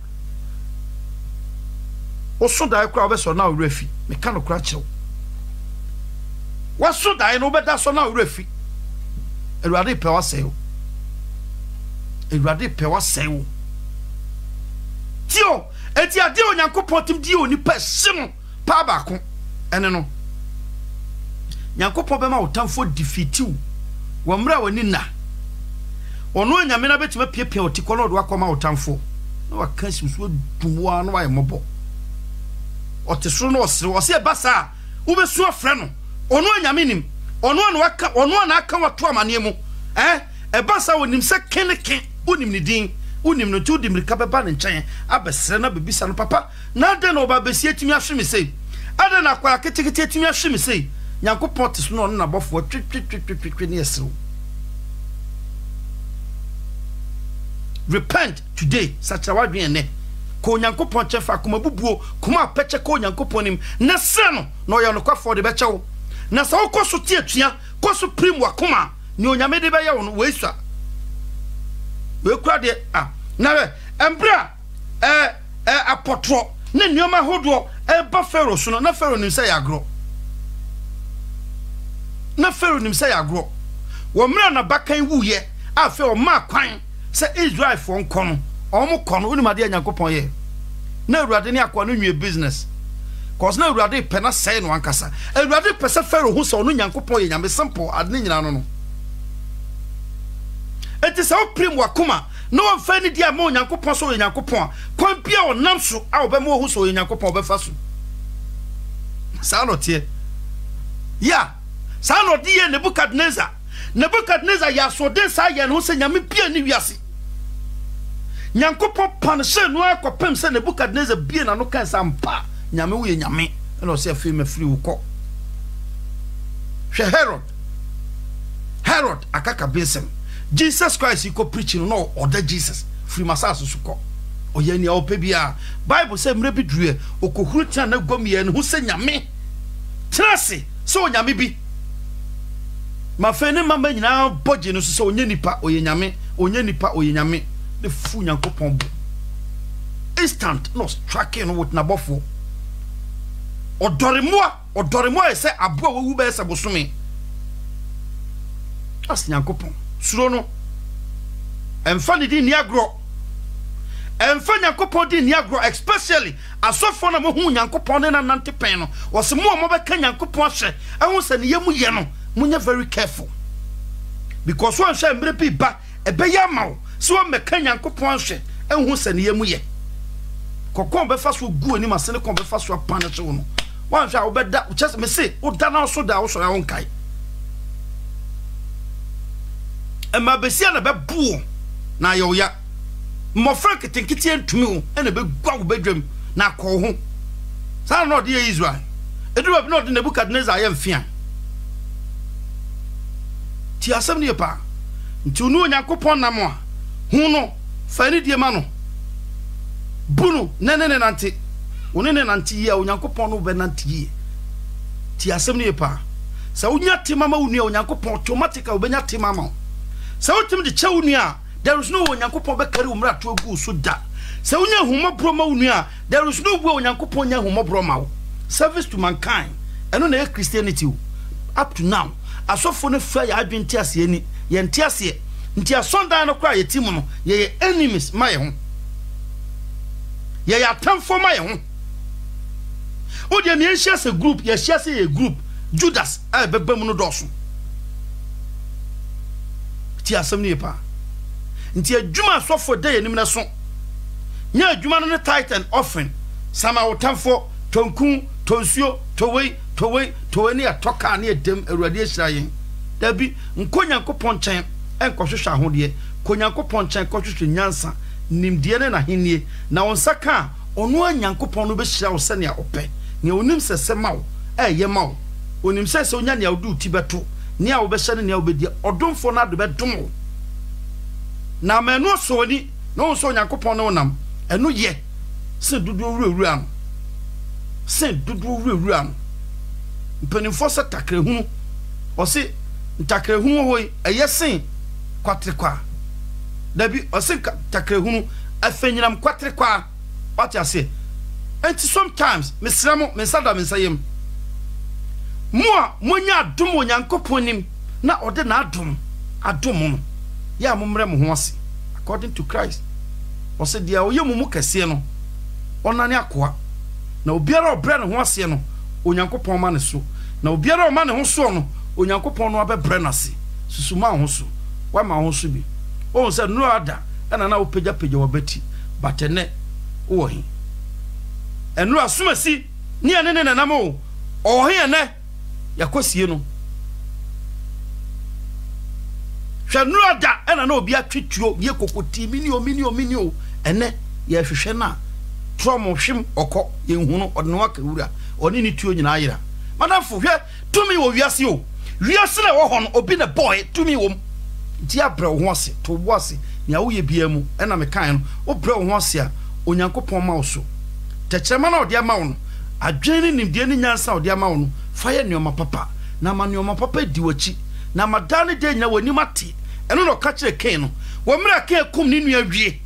Speaker 1: wo so dai kra wo be so na wo refi me ka no kra chew wo so dai no be da so na wo refi Ewurade pe wa seyo Ewurade pe wa seyo tio eti ade onyankopon tim di oni pa sim pa baako ene no nyankopon be ma wotamfo defeatiu wo mra wani na ono nyame na betima piepia otiko no do akoma wotamfo na waka simso dumwa no waye mobo otesoro no osere wo se basa wo besu afre no ono nyame nim ono na waka ono na aka wato amane mu basa wonim se keneke wonim ni din wonim no tu dimirika beba ne nchen abesere na bebisa no papa na de no ba besie timi ahwe me sei ade na kwara ketekete timi ahwe me sei nyankopon teso no na bofo twetwetwetwe ne esero repent today sacha wadwen ne ko nyankopon chefa kuma bubuo kuma peche ko nyankopon nim na se no no yo no kwafo de bechewo na sa wo koso tie tua koso prim wakoma ni onyame de be ye wo no weisua we kura de na we embra apotro ne nioma hodo ba Pharaoh so no na Pharaoh nim say agro na Pharaoh nim say agro wo mra na bakan wuye afa o ma kwan se Israel fo nko no o mo ko no unimade nyankopon ye na Awurade ne akwa no nwie business cause na Awurade pɛ na sɛe no ankasa Awurade pɛ sɛ Pharaoh hu sɛ ɔno Nyankopɔn yɛ nyame simple ade ne nyina no enti sɛ wo prim wakoma na wɔmfa ni dia ma Onyankopɔn so yɛ Nyankopɔn kwan bia ɔnam so a wɔbɛma wo hu so yɛ Nyankopɔn ɔbɛfa so saa no tie ya saa no de yɛ Nebukadnezar yɛ asoden saa yɛ no ho sɛ nyame bia ne wiase Nyankopɔn pan hye no akɔpem sɛ Nebukadnezar bia na no kan sa mpa nyame wo yɛ nyame ɛna ɔsɛ afei mafiri wo kɔ hwɛ Herod akaka besem Jesus Christ ko preaching no order Jesus free masasa so ko oyɛ ni awopɛ bia Bible say mre bi dure okohuru tia na gomie no hu sɛ nyame trase sɛ onyame bi ma fe ne mama nyina boje no so sɛ onye nipa oyɛ nyame the fu Nyankopɔn bo instant no striking with nabofo odorimoa sɛ aboa wawu bɛ sɛ bosome as Nyankopɔn suro no emfa ni di niagro emfa Nyankopɔn di niagro especially asofo na mo hu Nyankopɔn ne na nante pen no wose mo mo be ka Nyankopɔn hye ehun se ne yemu ye no munye very careful because one hye mbre bi ba ebe ya mawo so wo me ka Nyankopɔn hye ehun se ne yemu ye kokon be fa so gu ani masene kon be fa so apane che wo no one hye wo be da just me say wo da na so da wo so ya won kai Emma besia na bebu na yoya mo frank tinkiti entumi ho ena be gwa wo bedwam na akọ ho sa na ode Israel eduru bi na ode Nebukadnezar ya mfia ti asem ne pa nti unu Onyankopon nam a hu no fa ni die ma no bunu ne nante woni ne nante yi a Onyankopon no be nante yi ti asem ne pa sa unya timama unu Onyankopon automatically obenya timama se wotim de chewu nua there is no Onyankopon be kare umra to agu so da se wonya humobro ma wunua there is no way Onyankopon nya humobro ma wo service to mankind eno na Christianity up to now asofo no fa ya adwente ase ani ye nte ase nti asondan no kra ye tim no ye enemies ma ye ho ye ya tamfo ma ye ho o de me share se group ye share se ye group Judas a bebam no doso ti asem ne pa nti adwuma asofo da yanim na so nya adwuma no ne titan offering sama wotamfo tonkun tonsuo towei ne atoka ne edem Awurade ahirayen da bi nkonyankopon chen enkohwehwe ahode konyankopon chen kohwehwe nyansa nimdie ne na henie na wonsaka ono anyankopon no be hira wo sene a opɛ ne onim sese mawo ye mawo onim sese onya ne awdu ti beto ne a wo be hye ne a wo be die odomfo na do be dom na menu so ni no so Onyankopon no nam eno ye se dudu owurawura am se dudu owurawura am mpanimfo se takrehunu o se takrehunu hoyi eye sen kwatrekwa dabi o se takrehunu afenyinam kwatrekwa what you say enti sometimes mesramo mesada mensayem monya adom Onyankopon nim na ode na adom no ya momre mo ho ase according to Christ o se dia oyemumu kase no onane akoa na obiara obre ne ho ase no Onyankopon ma ne so na obiara o ma ne ho so no Onyankopon no abebre na se susuma ho so wa ma ho so bi o se no ada na na opagya wabati batene o hi enu asomasi ni ane ne nanam o hi ene yakosie no hwanu ada ena na obi atwetuo ye kokoti minio ene ye hwehwe na tromo hwem okọ ye hunu odno akawura oni ni tuo nyina ayira madamfo hwe tumi wo wiase o wiase na wo ho no obi na boy tumi wo nti abre wo ho ase to wo ase nya wo ye bia mu ena me kan no obre wo ho ase a Onyankopon ma wo so tekyerema na ode ama wo no adwene nimdie ni nyansa ode ama wo no fa ye neoma papa na ma neoma papa di wachi na madane de nya wani mate eno no ka kire ken no wo mra ken kum ni nua wie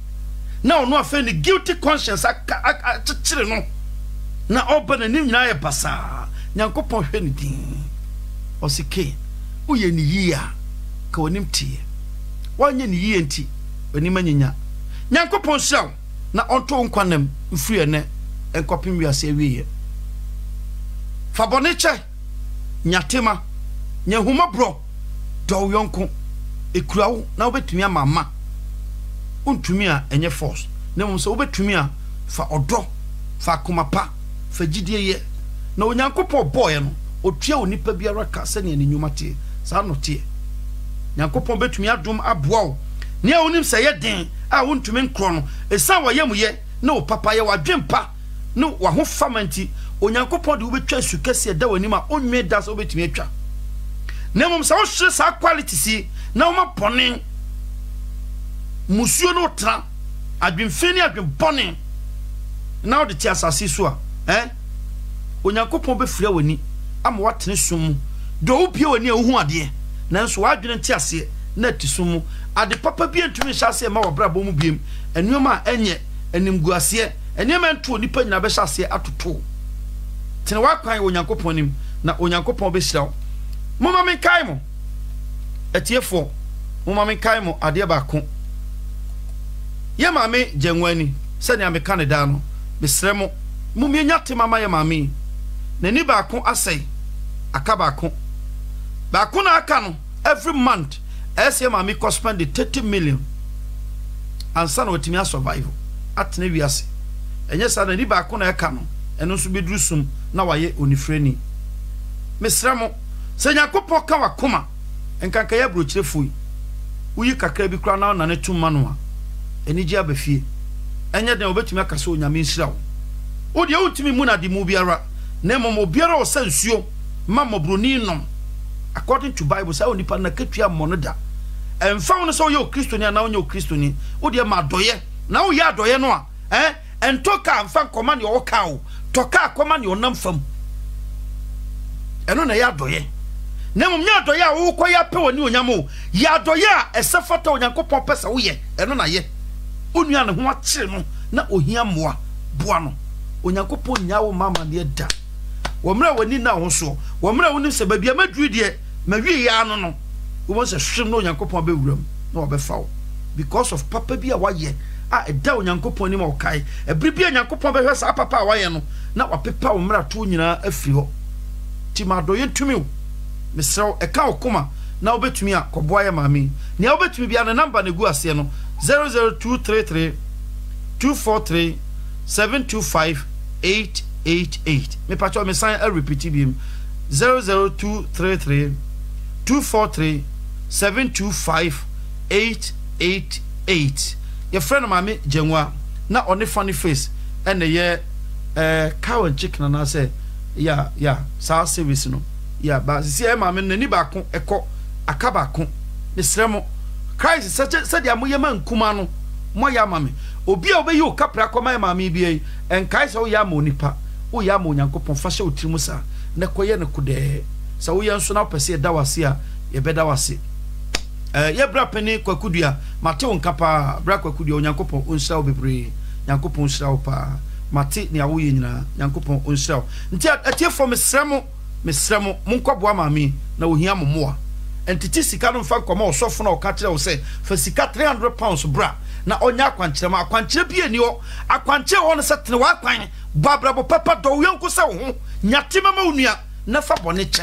Speaker 1: na ono afa ni guilty conscience aka kire no na obana nim nyina ye basa Nyankopon hwe ni din osike uye ni yia ka wonim tie wanye ni yie nti wani manyinya Nyankopon hyaw na onto nkwanam mfiri ene enkopim wiase wiye fa bone che nyatema nya huma bro do yonko ekurawo na obetumi amama untumi a enye force na mum so obetumi a fa odo fa komapa fa gidie ye na onyankopɔ boy no otua onipa biara ka se ne nyuma tie sa no tie nyankopɔ betumi adom aboa wo ne a wonim se ye den a wontumi nkro no esa wayam ye na o papa ye wadwempa no wa ho famanti onyankopɔ de wobetwa sukase da wani ma onwe da so obetumi atwa na mum sa wo hye sa quality si na wo mapone musuo no tra adwemfeni adwembone na wo de ti asase so a onyankopɔn be fira wani ama watene sum do wo pie wani ehu ade nanso wadwene nti ase na tisum ade papa bi antumi hyase ma wo brabo mu biem enuoma enye animguase enema nto nipa nyina be hyase atoto tene wakwan onyankopɔn nim na onyankopɔn be hyira wo moma men kai mo etiefo moma men kai mo ade ba ko ye maame jengwani se ne ame Canada no besre mo mumye nyate mama ye maame nani ba ko asai aka ba ko na aka no every month ese maame ko spend 30 million ansa na otimi survive atena wiase enye sa nani ba ko na aka no eno so beduru sum na waye onifreni mesre mo se nyakopo ka wakoma enkanka ya brochire fui uyi kakra bi kra na ne tumma no a eniji abafie enye den obetumi aka so onyame nhirawo odi utimi mu na di mu biara na momo biara o sansuo ma mobroni nom according to Bible say onipa na katua mono da emfa won so yo kristoni na onye kristoni odi ma doye na wo ya doye no a entoka mfa command yo ka o toka command yo nam fam eno na ya doye na mom nya doye a wo koya pe woni onyamo ya doye a esefata onyankopon pesa wo ye eno na ye onua ne ho akire no na ohia moa boa no onyankopon nyawo mama de da wo mra wani na ho so wo mra woni se babia maduru de mawie ya no no wo se hwem no onyankopon be wuram na obefa wo because of papa bia waye a eda onyankopon ni ma okai ebri bia onyankopon be hwesa papa waye no na wapepa wo mra to nyina afiri ho ti ma do yentumi wo mesrew eka okoma na obetumi akoboa ya maami ne obetumi bia na number ne gu ase no 00233 243 725 888 me pacho me sign a repeat bim 00233 243 725 888 your friend mama Jenwa na on the funny face and ye cow and chicken na say yeah sa service no yeah but see mama nani ba ko eko akaba ko ne sremo Christ said ya moye man kuma no moya mama obi a obeyi o kapra koma mama bi en kai so ya mo nipa o ya mo nyankopon fa hye otirimu sa na koye ne kude sa wo yanso na pese da wase a ye beda wase ye bra pani kwakudua mate won kapa bra kwakudua onyankopon onhira wo bebre nyankopon onhira wo pa mate ne awo ye nyina nyankopon onhira wo nti atiefo mesremo monkoboa mama na ohia momoa entiti sika no mfa koma osofo na oka kire wo se fa sika 300 pounds bra na onya akwankyere bi ani o akwankyere ho no setene wa akwan babrabo papa do yonko se wo ho nyate mama onua na fa bone che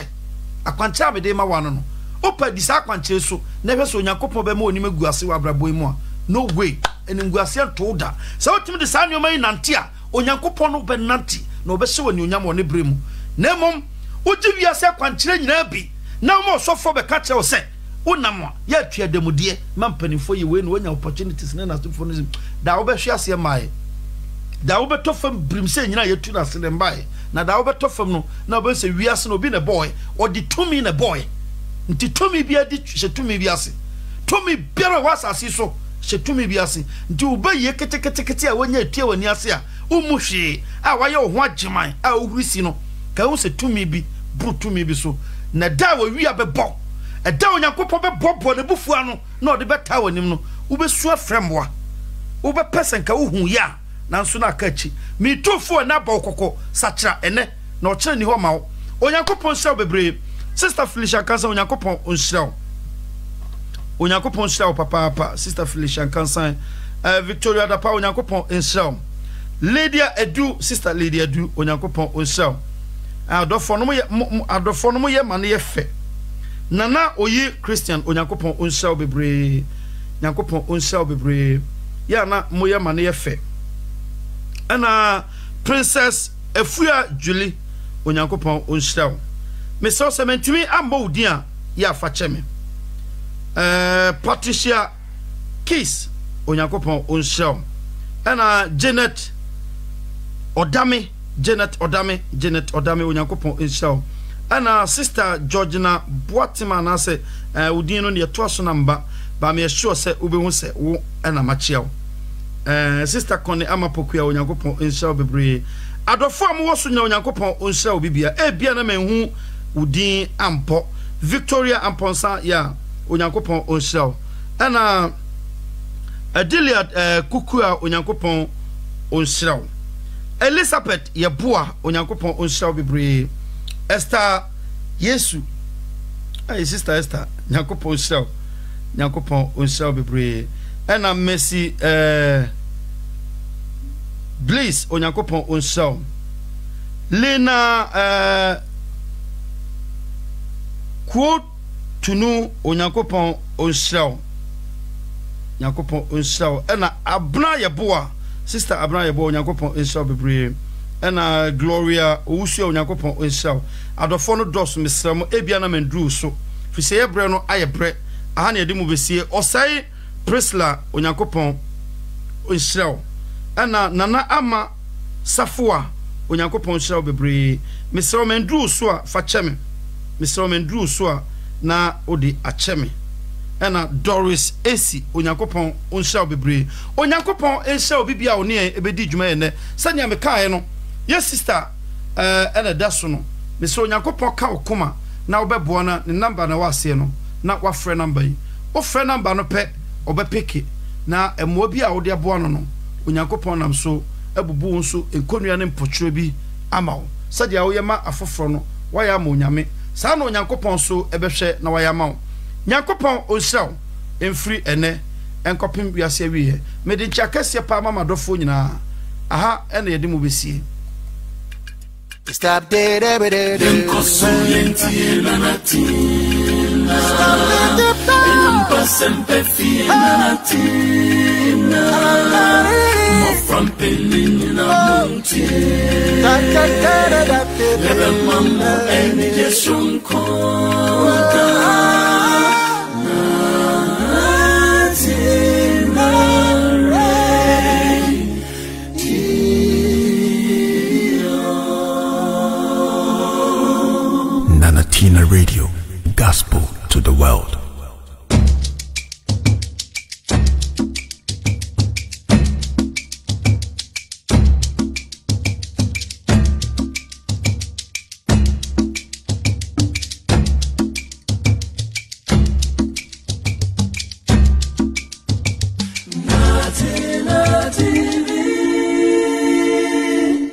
Speaker 1: akwankyere abede ma wa no opa di sa akwankyere so na hwe so onyankopon be ma oni magu ase wa brabo mu a no way eni ngu ase to da se otimi de sa nyoma yi nante a onyankopon no be nante na obehye woni onyam woni bremu na mom oji wi ase akwankyere nyina bi na mo sofo be ka kire wo se unamwa ya twa demude mampanifo yi we no wanya opportunities na na stephonism da wo be hwe ase mai da wo be tofam brimse nyina yetu na se mbae na da wo be tofam no na wo be se wiase no bi na boy or the tumi na boy nti tumi bi adi hye tumi bi ase tumi biara wasase so hye tumi bi ase nti wo be ye kete a wanya etua wani ase a umuhwe a waye wo ho ageman a ohurisi no ka wo se tumi bi bru tumi bi so na da wo wi abebɔ eda onyankopɔ be bɔbɔ ne bufua no na ɔde bɛta wanim no wo be sua fremwa wo be person ka wo hu ya na nso na aka chi mi tofo na ba okoko sakira ene na ɔkyerɛ ni hɔ ma wo onyankopɔ nhyira bebre sister Felicia Kansan onyankopɔ nhyira wo papa sister Felicia Kansan Victoria Dapa onyankopɔ nhyira wo Lydia Edu sister Lydia Edu onyankopɔ nhyira wo adofo no mo ye mane ye fe nana oyi Christian onyankopon onhyia bebre nyankopon onhyia bebre ya na mo ye mane ye fe ana Princess Efua Julie onyankopon onhyia me so se mentumi ambo udin a ya fa cheme Patricia Kiss onyankopon onhyia ana Janet Odame onyankopon onhyia ana Sister Georgina Boatima na se udin no ne to aso namba ba me sure se obehu se wo ana machia Sister Connie Amapokua onyankopon onhyia bebre adofo am wo so nya onyankopon onhyia obibia bia na menhu udin ampo Victoria Amponsa ya onyankopon onhyia ana Adelia Kukua onyankopon onhyia Elizabeth Yeboa onyankopon onhyia bebre Esther Yesu Sister Esther nyankopon onhyia bebre ana Mercy Bliss onyankopon onhyia Lena Quote tunu onyankopon onhyia ana Abna Yeboa Sister Abna Yeboa onyankopon onhyia bebre ana Gloria Owusu onyankopon onhyia adofo no dos mesram ebia na mendru so fise yebre no ayebre aha na edimu besie osai Priscilla onyankopon onhyia ana Nana Ama Safua onyankopon onhyia bebre mesram mendru so a fa cheme mesram mendru so a na odi acheme ana Doris Esi onyankopon onhyia bebre onyankopon enhyia obibia oni ebedi dwuma ye ne sanya mekae no yes sister ana daso no me so onyankopon ka okoma na obeboa na ne number na wase no na wafre number yi ofre number no pe obepeke na emo bi a wode aboa no no onyankopon nam so ebubu nso enkonua ne mpotwero bi amawo sadia wo yema afoforo no waya ma onyame sa na onyankopon so ebehwe na waya ma nyankopon onhyia emfiri ene enkopim wiase awie mede nchakase pa mama dofo nyina aha ene yede mu besie
Speaker 2: Stop dead every day.
Speaker 3: Consulenti la natina. Stop sempre fie la natina. Mo frampelin la monti. Lebe mamma eni jesun koda.
Speaker 4: Tina Radio, gospel to the world.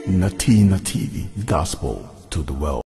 Speaker 4: Natina TV, gospel to the world.